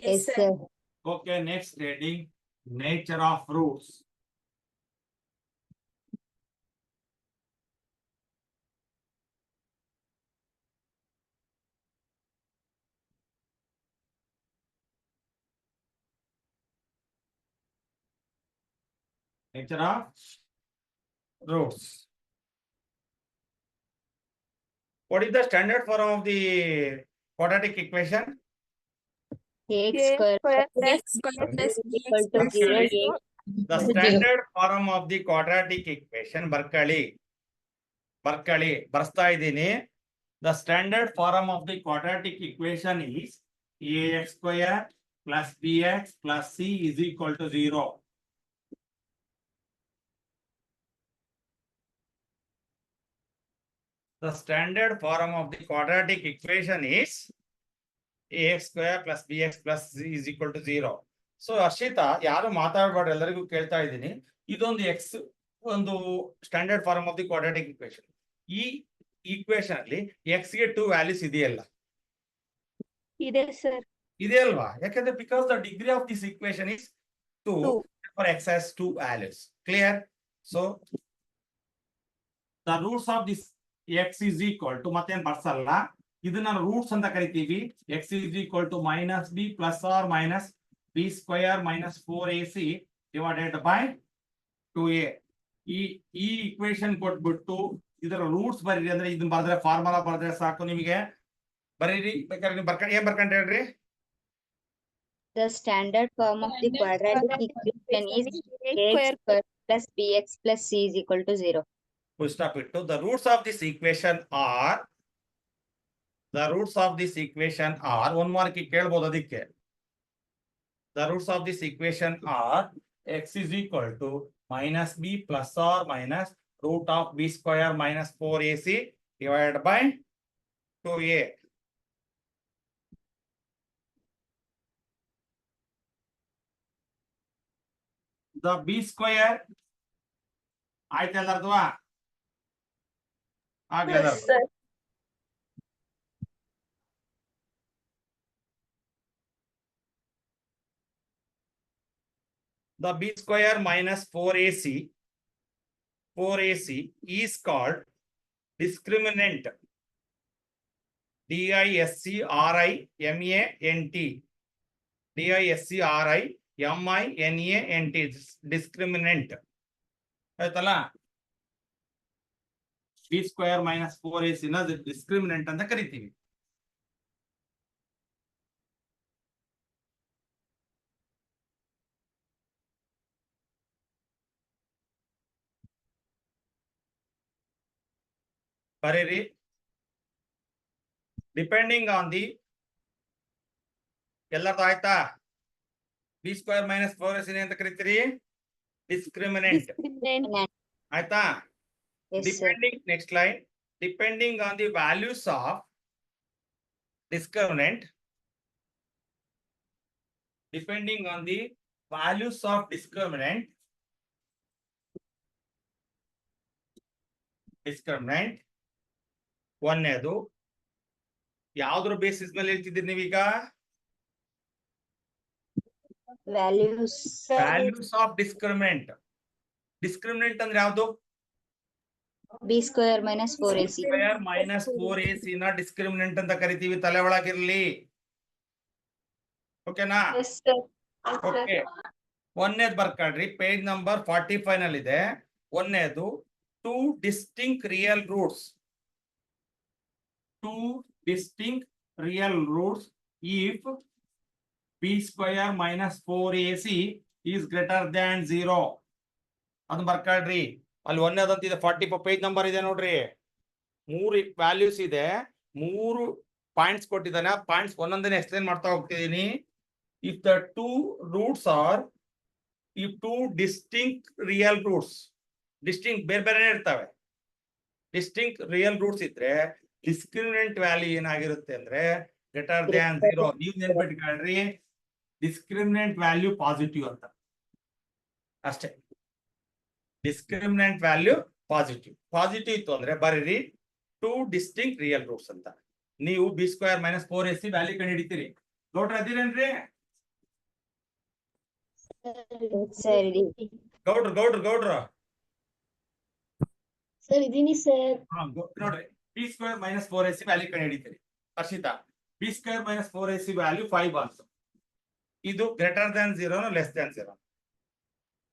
yes, yes sir. Sir okay next reading nature of roots nature of roots. What is the standard form of the quadratic equation? X square X square plus equal to plus 0 Actually, a The standard form of the quadratic equation ಬರ್ಕಳಿ ಬರ್ಸ್ತಾ ಇದ್ದೀನಿ. The standard form of the quadratic equation is ax square plus bx plus c is equal to 0. The standard form of the quadratic equation is ax square plus bx plus c is equal to 0. So Harshitha ಯಾರು ಮಾತಾಡಬೇಡ್ರಿ ಎಲ್ಲರಿಗೂ ಕೇಳ್ತಾ ಇದ್ದೀನಿ ಇದೊಂದು x ಒಂದು standard form of the quadratic equation ಈ equation ಅಲ್ಲಿ x ಗೆ 2 ವ್ಯಾಲ್ಯೂಸ್ ಇದೆಯಲ್ಲ ಇದೆ ಸರ್ ಇದೆ ಅಲ್ವಾ ಯಾಕಂದ್ರೆ because the degree of this equation is 2 for x has 2 values clear so the roots of this x is equal to ಮತ್ತೇನ್ ಬರ್ಸಲ್ಲ ಇದನ್ನ ರೂಟ್ಸ್ ಅಂತ ಕರಿತೀವಿ x is equal to minus b plus or minus b square minus 4ac divided by 2a ಈ equation ಕೊಟ್ಬಿಟ್ಟು ಇದರ roots ಬರೀರಿ ಅಂದ್ರೆ ಇದನ್ನ ಬರೆದ್ರೆ ಫಾರ್ಮುಲಾ ಬರೆದ್ರೆ ಸಾಕು ನಿಮಗೆ ಬರೀರಿ ಬೇಕಾದ್ರೆ ನೀವು ಏನ್ ಬರ್ಕೊಂಡ್ರಿ ಹೇಳ್ರಿ The standard form of the quadratic equation is ax square plus bx plus c is equal to 0. Full stop it. The roots of this equation are one mark ಕೇಳಬಹುದು ಅದಕ್ಕೆ. The roots of this equation are x is equal to minus b plus or minus root of b square minus 4ac divided by 2a. The b square ಆಯ್ತು ಎಲ್ಲರದು ಆಗ್ಲಿಲ್ಲ sir the b square minus 4ac is called discriminant discriminant MINANT discriminant ಆಯ್ತಲ್ಲ. B² - 4AC ನ discriminant ಅಂತ ಕರಿತೀವಿ. ಬರೀರಿ. Depending on the ಎಲ್ಲರದು ಆಯ್ತಾ? B² - 4AC ಅಂತ ಕರಿತೀರಿ ಡಿಸ್ಕ್ರಿಮಿನೆಂಟ್ ಆಯ್ತಾ? Yes, sir. Depending, next line, depending on the values of discriminant, depending on the values of discriminant, ಒಂದನೇದು ಯಾವ್ದ್ರ ಬೇಸಿಸ್ ಮೇಲೆ ಹೇಳ್ತಿದ್ದೀರಿ ನೀವೀಗ? Values. Values of discriminant. Discriminant ಅಂದ್ರೆ ಯಾವ್ದು? B² - 4AC. B² - 4AC ನ ಡಿಸ್ಕ್ರಿಮಿನೆಂಟ್ ಅಂತ ಕರಿತೀವಿ, ತಲೆ ಒಳಗಿರ್ಲಿ. ಓಕೆನಾ? Yes, sir. ಓಕೆ. ಒಂದನೇದು ಬರ್ಕೊಳ್ರಿ, ಪೇಜ್ ನಂಬರ್ 45 ನಲ್ಲಿದೆ. ಒಂದನೇದು two distinct real roots. Two distinct real roots if B² - 4AC is greater than 0. ಅದನ್ನ ಬರ್ಕೊಳ್ರಿ. ಅಲ್ಲಿ ಒಂದೇದಂತಿದೆ, 44 ಪೇಜ್ ನಂಬರ್ ಇದೆ ನೋಡ್ರಿ. 3 ವ್ಯಾಲ್ಯೂಸ್ ಇದೆ, 3 ಪಾಯಿಂಟ್ಸ್ ಕೊಟ್ಟಿದ್ದಾನೆ. ಆ ಪಾಯಿಂಟ್ಸ್ ಒಂದೊಂದನೇ ಎಕ್ಸ್ಪ್ಲೇನ್ ಮಾಡ್ತಾ ಹೋಗ್ತಿದ್ದೀನಿ. If the two roots are, if two distinct real roots, distinct ಬೇರೆ ಬೇರೆ ಇರ್ತವೆ. ಡಿಸ್ಟಿಂಕ್ಟ್ ರಿಯಲ್ ರೂಟ್ಸ್ ಇದ್ರೆ ಡಿಸ್ಕ್ರಿಮಿನೆಂಟ್ ವ್ಯಾಲ್ಯೂ ಏನಾಗಿರುತ್ತೆ ಅಂದ್ರೆ ಗ್ರೇಟರ್ ದ್ಯಾನ್ 0. ನೀವು ನೆನ್ಪಿಟ್ಕೊಳ್ರಿ, ಡಿಸ್ಕ್ರಿಮಿನೆಂಟ್ ವ್ಯಾಲ್ಯೂ ಪಾಸಿಟಿವ್ ಅಂತ ಅಷ್ಟೇ. ಡಿಸ್ಕ್ರಿಮಿನೆಂಟ್ ವ್ಯಾಲ್ಯೂ ಪಾಸಿಟಿವ್ ಇತ್ತು ಅಂದ್ರೆ ಬರೀರಿ ಟೂ ಡಿಸ್ಟಿಂಕ್ಟ್ ರಿಯಲ್ ರೂಟ್ಸ್ ಅಂತ. ನೀವು B² - 4AC ವ್ಯಾಲ್ಯೂ ಕಂಡು ಹಿಡಿತೀರಿ. ಗೌಡ್ರ ಅದಿರೇನ್ರಿ? Sir, ಗೌಡ್ರ ಸರ್ ಇದೀನಿ ಸರ್. ನೋಡ್ರಿ, B² - 4AC ವ್ಯಾಲ್ಯೂ ಕಂಡು ಹಿಡಿತೀರಿ. Harshitha, B² - 4AC value 5 answer. ಇದು greater than 0 less than 0?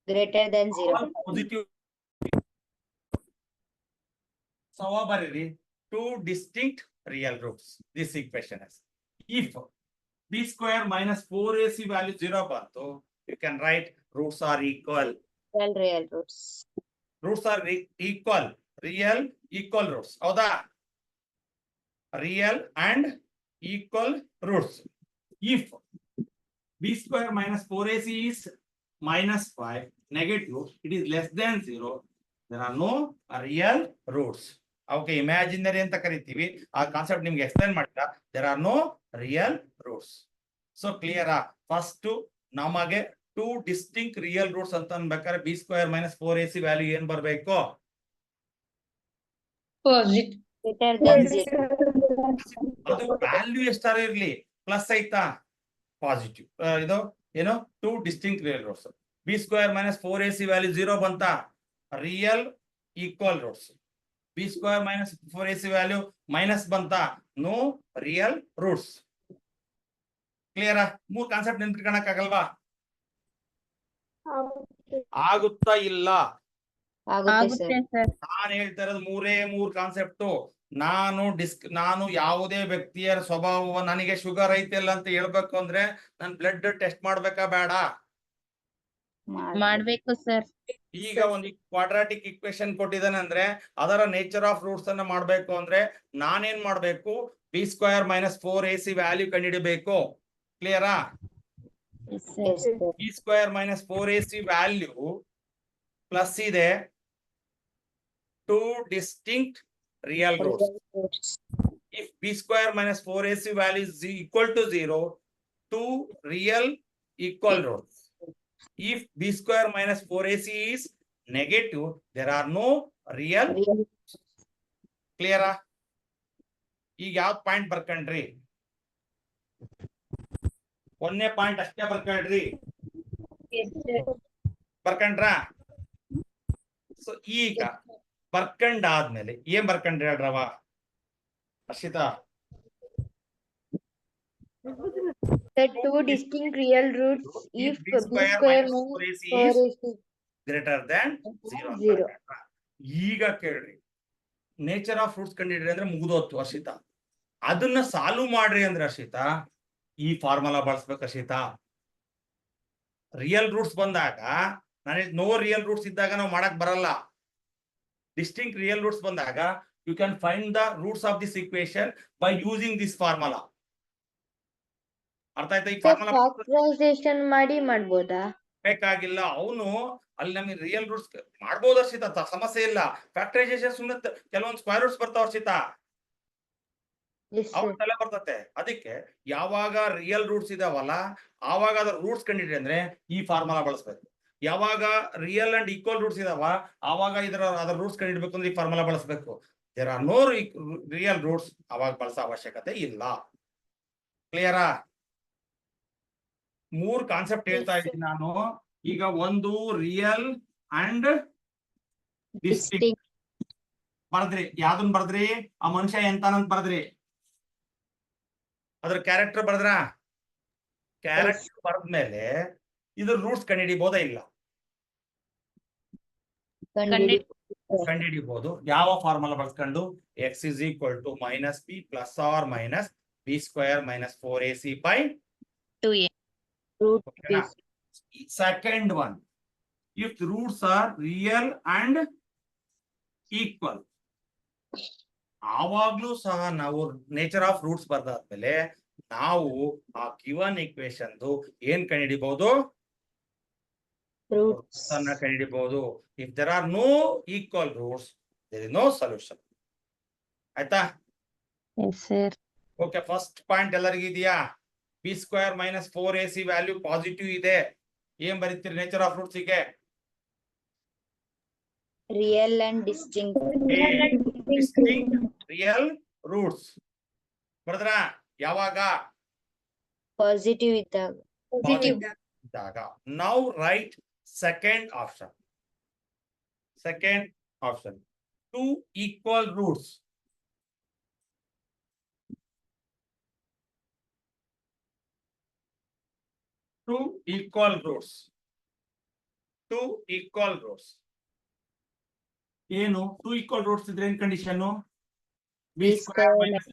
greater than 0. Positive. So ಬರೀರಿ two distinct real roots. This equation is if B² - 4AC value 0 ಬಂತು, you can write roots are equal. Real roots. Roots are equal, real equal roots. ಹೌದಾ? Real and equal roots. If B² - 4AC is -5 negative, it is less than 0, there are no real roots. ಅವಕ್ಕೆ imaginary ಅಂತ ಕರಿತೀವಿ. ಆ concept ನಿಮ್ಗೆ explain ಮಾಡ್ತಾ, there are no real roots. So ಕ್ಲಿಯರಾ? First ನಮಗೆ two distinct real roots ಅಂತ ಅನ್ಬೇಕಾದ್ರೆ B² - 4AC ವ್ಯಾಲ್ಯೂ ಏನ್ ಬರ್ಬೇಕು? Positive. Greater than 0. ಅದು ವ್ಯಾಲ್ಯೂ ಎಷ್ಟಾರ ಇರ್ಲಿ, ಪ್ಲಸ್ ಐತಾ? ಪಾಸಿಟಿವ್. ಇದು ಏನು? Two distinct real roots. B² - 4AC value 0 ಬಂತ, real equal roots. B² - 4AC value minus ಬಂತ, ನೋ ರಿಯಲ್ ರೂಟ್ಸ್. ಕ್ಲಿಯರಾ? 3 ಕಾನ್ಸೆಪ್ಟ್ ನೆನ್ಪಿಟ್ಕೊಳಕ್ಕಾಗಲ್ವಾ? ಆಗುತ್ತಾ ಇಲ್ಲ? ಆಗುತ್ತೆ sir. ನಾನು ಹೇಳ್ತಾ ಇರೋದು 3 ಕಾನ್ಸೆಪ್ಟ್. ನಾನು ಯಾವುದೇ ವ್ಯಕ್ತಿಯ ಸ್ವಭಾವ, ನನಗೆ ಶುಗರ್ ಐತಿಲ್ಲ ಅಂತ ಹೇಳ್ಬೇಕು ಅಂದ್ರೆ ನಾನು ಬ್ಲಡ್ ಟೆಸ್ಟ್ ಮಾಡ್ಬೇಕಾ ಬೇಡ? ಮಾಡ್ಬೇಕು ಸರ್. ಈಗ ಒಂದು ಕ್ವಾಡ್ರಾಟಿಕ್ ಇಕ್ವೇಶನ್ ಕೊಟ್ಟಿದ್ದಾನೆ ಅಂದ್ರೆ ಅದರ ನೇಚರ್ ಆಫ್ ರೂಟ್ಸ್ ಅನ್ನ ಮಾಡ್ಬೇಕು ಅಂದ್ರೆ ನಾನೇನ್ ಮಾಡ್ಬೇಕು? B² - 4AC ವ್ಯಾಲ್ಯೂ ಕಂಡುಹಿಡಿಬೇಕು. ಕ್ಲಿಯರಾ? Yes, sir. B² - 4AC value plus ಇದೆ two distinct real roots. Real roots. If B² - 4AC value is equal to 0, two real equal roots. If B² - 4AC is negative, there are no real. Real. Clear? ಈಗ ಯಾವ್ದು point ಬರ್ಕೊಂಡ್ರಿ? ಒಂದೇ point ಅಷ್ಟೇ ಬರ್ಕೊಂಡ್ರಿ. ಬರ್ಕೊಂಡ್ರಾ? So ಈಗ ಬರ್ಕೊಂಡಾದ್ಮೇಲೆ ಏನ್ ಬರ್ಕೊಂಡ್ರಿ ಹೇಳ್ರವ? Harshita, The two distinct real roots if b b square square minus minus 4ac is 4ac greater than 0 ಅಂತ Zero. ಹೇಳ್ತಾ. ಈಗ ಕೇಳ್ರಿ, ನೇಚರ್ ಆಫ್ ರೂಟ್ಸ್ ಕಂಡಿಡ್ರಿ ಅಂದ್ರೆ ಮುಗಿದೋತ್ತು ಹರ್ಷಿತಾ. ಅದನ್ನ ಸಾಲ್ವ್ ಮಾಡ್ರಿ ಅಂದ್ರೆ ಹರ್ಷಿತಾ ಈ ಫಾರ್ಮುಲಾ ಬಳಸ್ಬೇಕು ಹರ್ಷಿತಾ. ರಿಯಲ್ ರೂಟ್ಸ್ ಬಂದಾಗ, ನನಗೆ ನೋ ರಿಯಲ್ ರೂಟ್ಸ್ ಇದ್ದಾಗ ನಾವು ಮಾಡಕ್ ಬರಲ್ಲ. ಡಿಸ್ಟಿಂಕ್ಟ್ ರಿಯಲ್ ರೂಟ್ಸ್ ಬಂದಾಗ you can find the roots of this equation by using this formula. ಅರ್ಥ ಆಯ್ತಾ? ಈ ಫಾರ್ಮುಲಾ ಫ್ಯಾಕ್ಟರೈಸೇಷನ್ ಮಾಡಿ ಮಾಡ್ಬೋದಾ? ಬೇಕಾಗಿಲ್ಲ. ಅವನು ಅಲ್ಲಿ ನಮಗೆ ರಿಯಲ್ ರೂಟ್ಸ್ ಮಾಡ್ಬೋದು ಹರ್ಷಿತಾ, ಸಮಸ್ಯೆ ಇಲ್ಲ. ಫ್ಯಾಕ್ಟರೈಸೇಷನ್ ಸುಮ್ಮನೆ ಕೆಲವೊಂದು ಸ್ಕ್ವೇರ್ ರೂಟ್ಸ್ ಬರ್ತಾವ ಹರ್ಷಿತಾ, Yes, ಅವ್ರ sir. ತಲೆ ಬರ್ತತೆ. ಅದಕ್ಕೆ ಯಾವಾಗ ರಿಯಲ್ ರೂಟ್ಸ್ ಇದಾವಲ್ಲ ಆವಾಗ ಅದ್ರ ರೂಟ್ಸ್ ಕಂಡಿಡ್ರಿ ಅಂದ್ರೆ ಈ ಫಾರ್ಮುಲಾ ಬಳಸ್ಬೇಕು. ಯಾವಾಗ ರಿಯಲ್ ಅಂಡ್ ಈಕ್ವಲ್ ರೂಟ್ಸ್ ಇದಾವ ಆವಾಗ ಅದ್ರ ರೂಟ್ಸ್ ಕಂಡಿಡ್ಬೇಕು ಅಂದ್ರೆ ಈ ಫಾರ್ಮುಲಾ ಬಳಸ್ಬೇಕು. There are no real roots, ಅವಾಗ ಬಳಸೋ ಅವಶ್ಯಕತೆ ಇಲ್ಲ. ಕ್ಲಿಯರಾ? 3 ಕಾನ್ಸೆಪ್ಟ್ ಹೇಳ್ತಾ ಇದ್ದೀನಿ ನಾನು ಈಗ. ಒಂದು ರಿಯಲ್ ಅಂಡ್ ಡಿಸ್ಟಿಂಕ್ಟ್ ಬರ್ದ್ರಿ. ಯಾವ್ದನ್ ಬರ್ದ್ರಿ? ಆ ಮನುಷ್ಯ ಎಂತಾನಂತ ಬರ್ದ್ರಿ. ಅದ್ರ ಕ್ಯಾರೆಕ್ಟರ್ ಬರ್ದ್ರ? ಕ್ಯಾರೆಕ್ಟರ್ ಬರ್ದ್ಮೇಲೆ ಇದ್ರ ರೂಟ್ಸ್ ಕಂಡಿಡಿಬಹುದಾ? ಇಲ್ಲ, ಕಂಡಿಡಿಬಹುದು. ಯಾವ ಫಾರ್ಮುಲಾ ಬಳಸ್ಕೊಂಡು? X is equal to minus B plus or minus B square minus 4ac by 2a. Second one, if roots are real and equal, ಆವಾಗ್ಲೂ ಸಹ ನಾವು ನೇಚರ್ ಆಫ್ ರೂಟ್ಸ್ ಬರ್ದಾದ್ಮೇಲೆ ನಾವು ಆ ಗಿವನ್ ಇಕ್ವೇಶನ್ ಏನ್ ಕಂಡಿಡಿಬಹುದು? ರೂಟ್ಸ್ ಅನ್ನ ಕಂಡಿಡಿಬಹುದು. If there are no equal roots there is no solution. ಆಯ್ತಾ? ಓಕೆ, ಫಸ್ಟ್ ಪಾಯಿಂಟ್ ಎಲ್ಲರಿಗೂ ಇದೆಯಾ? B square minus 4ac value positive ಇದೆ. ಏನ್ ಬರೀತೀರಿ ನೇಚರ್ ಆಫ್ ರೂಟ್ಸ್ ಗೆ? Real and distinct. Distinct real roots ಬರದ್ರ? ಯಾವಾಗ? Positive ಇದ್ದಾಗ. ಇದ್ದಾಗ. Now right second option. Second option, 2 equal roots. Two equal roots. ಏನು 2 ಈಕ್ವಲ್ ರೂಟ್ಸ್ ಇದ್ರೆ ಏನ್ condition? B square minus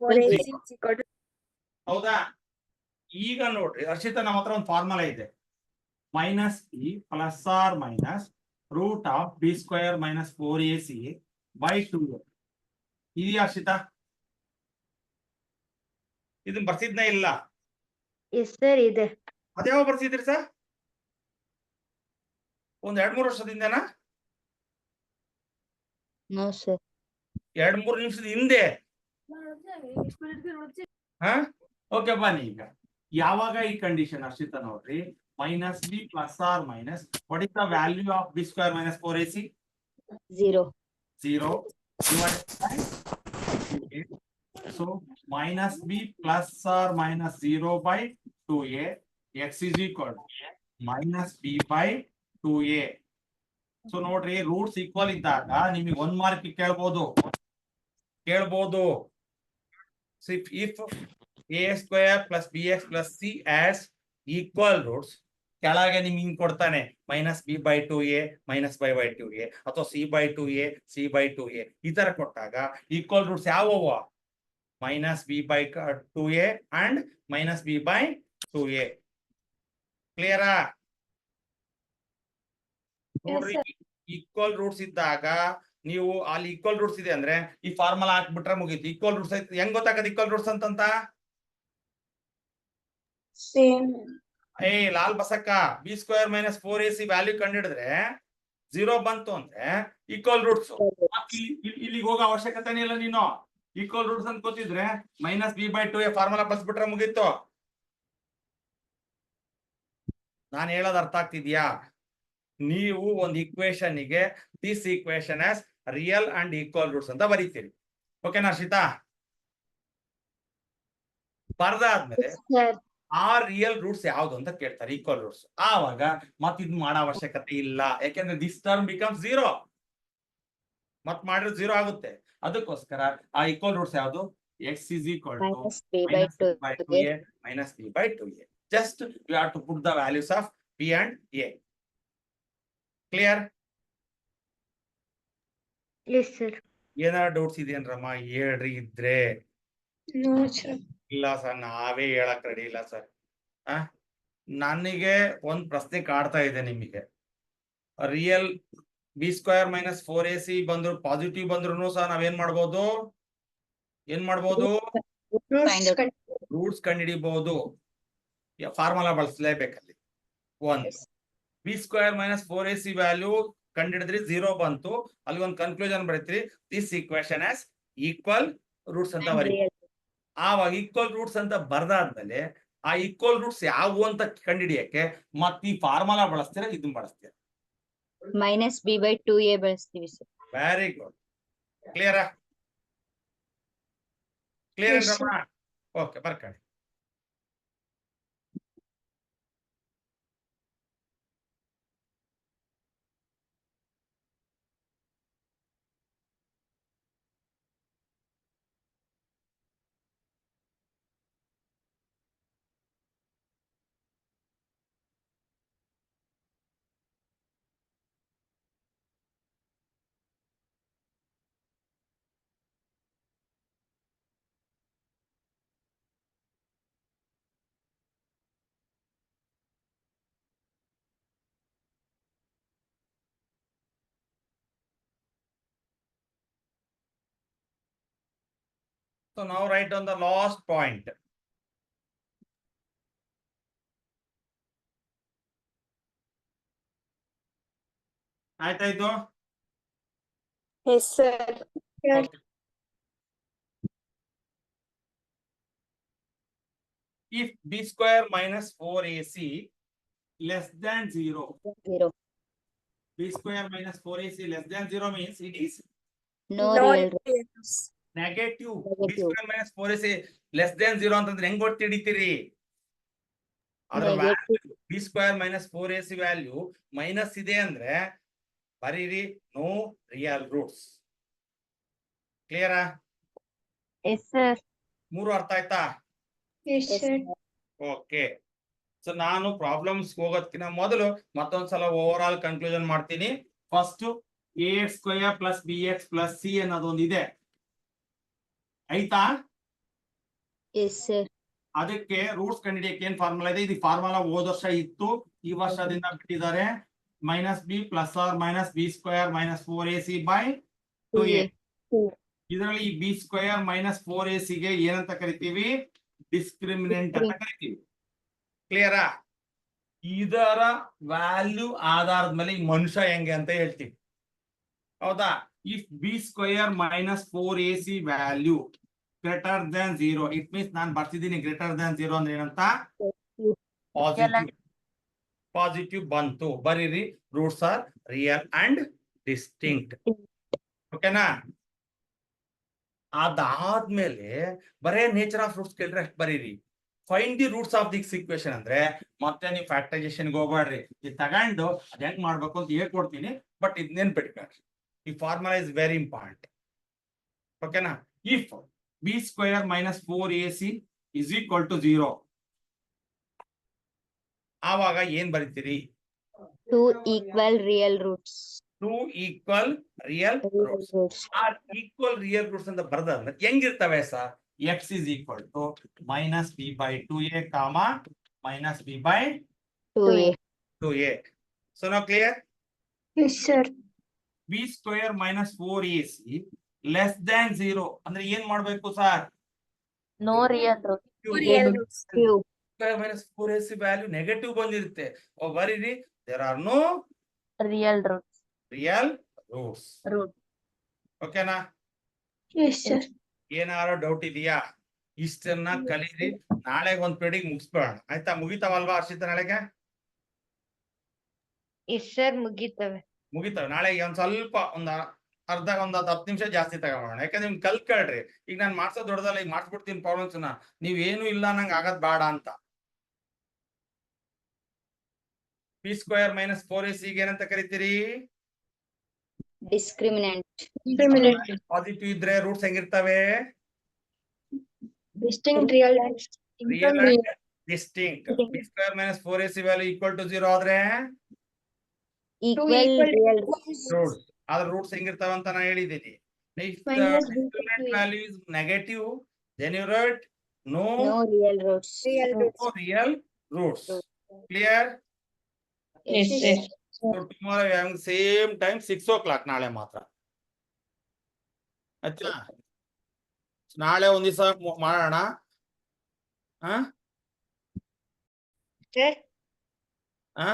4ac. ಹೌದಾ? ಈಗ ನೋಡ್ರಿ ಹರ್ಷಿತಾ, ನಮ್ಮ ಹತ್ರ ಒಂದು ಫಾರ್ಮುಲಾ ಇದೆ. Minus B plus or minus root of B square minus 4ac by 2a. ಇದೆಯಾ ಹರ್ಷಿತಾ? ಇದನ್ನ ಬರ್ಸಿದ್ನೇ ಇಲ್ಲ? Yes, sir, ಇದೆ. ಅದ್ಯಾವ ಬರ್ಸಿದ್ರಿ ಸರ್? ಒಂದ್ 2-3 ವರ್ಷದಿಂದನಾ? No, sir. 2-3 ನಿಮಿಷದ ಹಿಂದೆ. ಓಕೆ, ಬನ್ನಿ ಈಗ. ಯಾವಾಗ ಈ ಕಂಡೀಷನ್ ಹರ್ಷಿತಾ ನೋಡ್ರಿ, minus B plus or minus what is the value of B square minus 4ac? 0. 0 so minus b plus or minus 0 by 2a, x is equal to minus b by 2a. So ನೋಡ್ರಿ, roots equal ಇದ್ದಾಗ ನಿಮಗೆ 1 mark ಕೇಳ್ಬೋದು. If a square plus bx plus c as equal roots, ಕೆಳಗೆ ನಿಮ್ಗೆ ಹಿಂಗ್ ಕೊಡ್ತಾನೆ minus b by 2a minus by 2a ಅಥವಾ C by 2a C by 2a ಈ ತರ ಕೊಟ್ಟಾಗ ಈಕ್ವಲ್ ರೂಟ್ಸ್ ಯಾವವ? Minus b by 2a and minus b by 2a. ಕ್ಲಿಯರಾ? ನೋಡ್ರಿ, ಈಕ್ವಲ್ ರೂಟ್ಸ್ ಇದ್ದಾಗ ನೀವು ಅಲ್ಲಿ ಈಕ್ವಲ್ ರೂಟ್ಸ್ ಇದೆ ಅಂದ್ರೆ ಈ ಫಾರ್ಮುಲಾ ಹಾಕ್ಬಿಟ್ರೆ ಮುಗೀತು. ಈಕ್ವಲ್ ರೂಟ್ಸ್ ಐತಿ, ಹೆಂಗ್ ಗೊತ್ತಾಗದು ಈಕ್ವಲ್ ರೂಟ್ಸ್ ಅಂತ? ಲಾಲ್ ಬಸಕ್ಕ, b square minus 4ac value ಕಂಡಿಡಿದ್ರೆ 0 ಬಂತು ಅಂದ್ರೆ ಈಕ್ವಲ್ ರೂಟ್ಸ್. ಇಲ್ಲಿಗೆ ಹೋಗೋ ಅವಶ್ಯಕತೆನೇ ಇಲ್ಲ. ನೀನು ಈಕ್ವಲ್ ರೂಟ್ಸ್ ಅಂತ ಗೊತ್ತಿದ್ರೆ minus b by 2a formula ಬಳಸ್ಬಿಟ್ರೆ ಮುಗೀತು. ನಾನು ಹೇಳೋದು ಅರ್ಥ ಆಗ್ತಿದ್ಯಾ? ನೀವು ಒಂದು ಇಕ್ವೇಶನ್ ಗೆ this equation has real and equal roots ಅಂತ ಬರೀತೀರಿ. ಓಕೆನಾ ಹರ್ಷಿತಾ? ಬರ್ದಾದ್ಮೇಲೆ ಆ ರಿಯಲ್ ರೂಟ್ಸ್ ಯಾವ್ದು ಅಂತ ಕೇಳ್ತಾರೆ, ಈಕ್ವಲ್ ರೂಟ್ಸ್. ಆವಾಗ ಮತ್ ಇದ್ ಮಾಡೋ ಅವಶ್ಯಕತೆ ಇಲ್ಲ, ಯಾಕೆಂದ್ರೆ ದಿಸ್ ಟರ್ಮ್ ಬಿಕಮ್ಸ್ 0. ಮತ್ ಮಾಡಿದ್ರೆ 0 ಆಗುತ್ತೆ. ಅದಕ್ಕೋಸ್ಕರ ಆ ಈಕ್ವಲ್ ರೂಟ್ಸ್ ಯಾವ್ದು? x is equal to minus b by minus 2 b by 2a minus b by 2a. Just you have to put the values of b and a. Clear? Yes, sir. ಏನಾರ doubts ಇದೆಯೇನ್ರಮ್ಮ ಹೇಳ್ರಿ ಇದ್ರೆ. No, sir. ಇಲ್ಲ sir, ನಾವೇ ಹೇಳಕ್ ready ಇಲ್ಲ sir. ನನಗೆ ಒಂದ್ ಪ್ರಶ್ನೆ ಕಾಡ್ತಾ ಇದೆ ನಿಮಗೆ. Real B square minus 4ac ಬಂದ್ರು ಪಾಸಿಟಿವ್ ಬಂದ್ರು ಸಹ ನಾವೇನ್ ಮಾಡ್ಬೋದು? Find out. ರೂಟ್ಸ್ ಕಂಡುಹಿಡಿಬಹುದು. ಫಾರ್ಮುಲಾ ಬಳಸಲೇಬೇಕಲ್ಲಿ. ಒಂದು Yes. B square minus 4ac value ಕಂಡುಹಿಡಿದ್ರಿ 0 ಬಂತು. ಅಲ್ಲಿ ಒಂದು ಕನ್ಕ್ಲೂಷನ್ ಬರೀತೀರಿ, this equation has equal roots ಅಂತ ಬರೀ. Real. ಆವಾಗ ಈಕ್ವಲ್ ರೂಟ್ಸ್ ಅಂತ ಬರ್ದಾದ್ಮೇಲೆ ಆ ಈಕ್ವಲ್ ರೂಟ್ಸ್ ಯಾವುವು ಅಂತ ಕಂಡುಹಿಡಿಯಕ್ಕೆ ಮತ್ತೆ ಈ ಫಾರ್ಮುಲಾ ಬಳಸ್ತೀರಾ, ಇದನ್ನ ಬಳಸ್ತೀರಾ? minus b by 2a ಬಳಸ್ತೀವಿ ಸರ್. Very good. ಕ್ಲಿಯರಾ? ಕ್ಲಿಯರ್ ಏನ್ರಮ್ಮ? ಓಕೆ, ಬರ್ಕೊಳ್ಳಿ. So now write on the last point. ಆಯ್ತಾಯ್ತು? Yes, sir. Okay. If b square minus 4ac less than 0, 0. b square minus 4ac less than 0 means it is No No real root. reals. negative. b Negative. square minus 4ac less than 0 ಅಂತಂದ್ರೆ ಹೆಂಗ್ ಗೊತ್ತು ಹಿಡಿತೀರಿ? ಅದರ Negative. b square minus 4ac value minus ಇದೆ ಅಂದ್ರೆ ಬರೀರಿ no real roots. ಕ್ಲಿಯರಾ? Yes, sir. ಮೂರು ಅರ್ಥ ಆಯ್ತಾ? Yes, Yes, sir. Okay. So ನಾನು ಪ್ರಾಬ್ಲಮ್ಸ್ ಹೋಗೋದಕ್ಕಿಂತ ಮೊದಲು ಮತ್ತೊಂದ್ಸಲ ಓವರ್ ಆಲ್ ಕನ್ಕ್ಲೂಷನ್ ಮಾಡ್ತೀನಿ. First ax square plus bx plus c ಅನ್ನೋದೊಂದು ಇದೆ, ಆಯ್ತಾ? Yes, sir. ಅದಕ್ಕೆ ರೂಟ್ಸ್ ಕಂಡುಹಿಡಿಯಕ್ಕೆ ಏನ್ ಫಾರ್ಮುಲಾ ಇದೆ? ಇದು ಫಾರ್ಮುಲಾ ಹೋದ ವರ್ಷ ಇತ್ತು, ಈ ವರ್ಷದಿಂದ ಬಿಟ್ಟಿದ್ದಾರೆ. Minus B plus or minus B square minus 4ac by 2a. ಇದರಲ್ಲಿ ಈ ಬಿ ಸ್ಕ್ವೇರ್ ಮೈನಸ್ 4ac ಗೆ ಏನಂತ ಕರಿತೀವಿ? ಡಿಸ್ಕ್ರಿಮಿನೆಂಟ್ ಅಂತ ಕರಿತೀವಿ. ಕ್ಲಿಯರಾ? ಇದರ ವ್ಯಾಲ್ಯೂ ಆಧಾರದ ಮೇಲೆ ಈ ಮನುಷ್ಯ ಹೆಂಗೆ ಅಂತ ಹೇಳ್ತೀವಿ, ಹೌದಾ? If B square minus 4ac value greater than 0, it means ನಾನು ಬರ್ತಿದ್ದೀನಿ ಗ್ರೇಟರ್ ದನ್ 0 ಅಂದ್ರೆ ಏನಂತ? ಪಾಸಿಟಿವ್. ಪಾಸಿಟಿವ್ ಬಂತು, ಬರೀರಿ roots are real and distinct. ಓಕೆನಾ? ಅದಾದ್ಮೇಲೆ ಬರೇ ನೇಚರ್ ಆಫ್ ರೂಟ್ಸ್ ಕೇಳಿದ್ರೆ ಅಷ್ಟು ಬರೀರಿ. Find the roots of this equation ಅಂದ್ರೆ ಮತ್ತೆ ನೀವು ಫ್ಯಾಕ್ಟರೈಸೇಷನ್ಗೆ ಹೋಗ್ಬೇಡ್ರಿ. ಇದು ತಗೊಂಡು ಅದ್ ಹೆಂಗ್ ಮಾಡ್ಬೇಕು ಅಂತ ಹೇಳ್ಕೊಡ್ತೀನಿ, ಬಟ್ ಇದನ್ನೇನ್ ಬಿಟ್ಬೇಡ್ರಿ. ಈ ಫಾರ್ಮುಲಾ ಇಸ್ ವೆರಿ ಇಂಪಾರ್ಟೆಂಟ್. ಓಕೆನಾ? If B square minus 4ac is equal to 0, ಆವಾಗ ಏನ್ ಬರೀತೀರಿ? 2 equal real roots. 2 equal real Real roots. roots. ಆ ಈಕ್ವಲ್ ರಿಯಲ್ ರೂಟ್ಸ್ ಅಂತ ಬರ್ದಾದ್ರೆ ಹೆಂಗಿರ್ತವೆ sir? x is equal to minus b by 2a comma minus b by 2a. 2a. So now clear? Yes, sir. b square minus 4ac less than 0 ಅಂದ್ರೆ ಏನ್ ಮಾಡ್ಬೇಕು sir? No real root. Real roots. Q. square minus 4ac value negative ಬಂದಿರುತ್ತೆ. ಬರೀರಿ there are no Real roots. real roots. Root. ಓಕೆನಾ? Yes, sir. ಏನಾರು doubt ಇದೆಯಾ? ಇಷ್ಟನ್ನ ಕಲೀರಿ. ನಾಳೆಗೆ ಒಂದ್ ಪೀರಿಯಡ್ ಮುಗಿಸ್ಬೇಡ, ಆಯ್ತಾ? ಮುಗಿತಾವಲ್ವಾ ಹರ್ಷಿತ? ನಾಳೆಗೆ Yes, sir. ಮುಗಿತವೆ. ಮುಗಿತಾವೆ. ನಾಳೆಗೆ ಒಂದ್ ಸ್ವಲ್ಪ ಒಂದ್ ಅರ್ಧ ಒಂದ್ 10 ನಿಮಿಷ ಜಾಸ್ತಿ ತಗೊಂಬೋಣ. ಯಾಕಂದ್ರೆ ನಿಮ್ ಕಲ್ತ್ಕೊಳ್ರಿ. ಈಗ ನಾನು ಮಾಡ್ಸೋದ್ ದೊಡ್ಡದಲ್ಲ, ಈಗ ಮಾಡ್ಸ್ಬಿಡ್ತೀನಿ ಪ್ರಾಬ್ಲಮ್ಸ್ ನ. ನೀವ್ ಏನು ಇಲ್ಲ ನಂಗೆ ಆಗದ್ ಬೇಡ ಅಂತ. ಪಿ ಸ್ಕ್ವೇರ್ ಮೈನಸ್ 4ac ಏನಂತ ಕರಿತೀರಿ? Discriminant. Discriminant. ಪಾಸಿಟಿವ್ ಇದ್ರೆ ರೂಟ್ಸ್ ಹೆಂಗಿರ್ತವೆ? Distinct real real and distinct. B square minus 4ac value equal to 0 ಆದ್ರೆ Equal real ರೂಟ್ಸ್. ಆದ್ರೆ ರೂಟ್ಸ್ ಹೆಂಗಿರ್ತಾವ ಅಂತ ನಾ ಹೇಳಿದ್ದೀನಿ. If the Minus b discriminant value is negative, then you write no no real roots. real roots. Clear? Yes, yes. So tomorrow we are having same time 6 o'clock ನಾಳೆ ಮಾತ್ರ. ಅಚ್ಚಾ ನಾಳೆ ಒಂದ್ ದಿವಸ ಮಾಡೋಣ. ಹಾ Sir, ಹಾ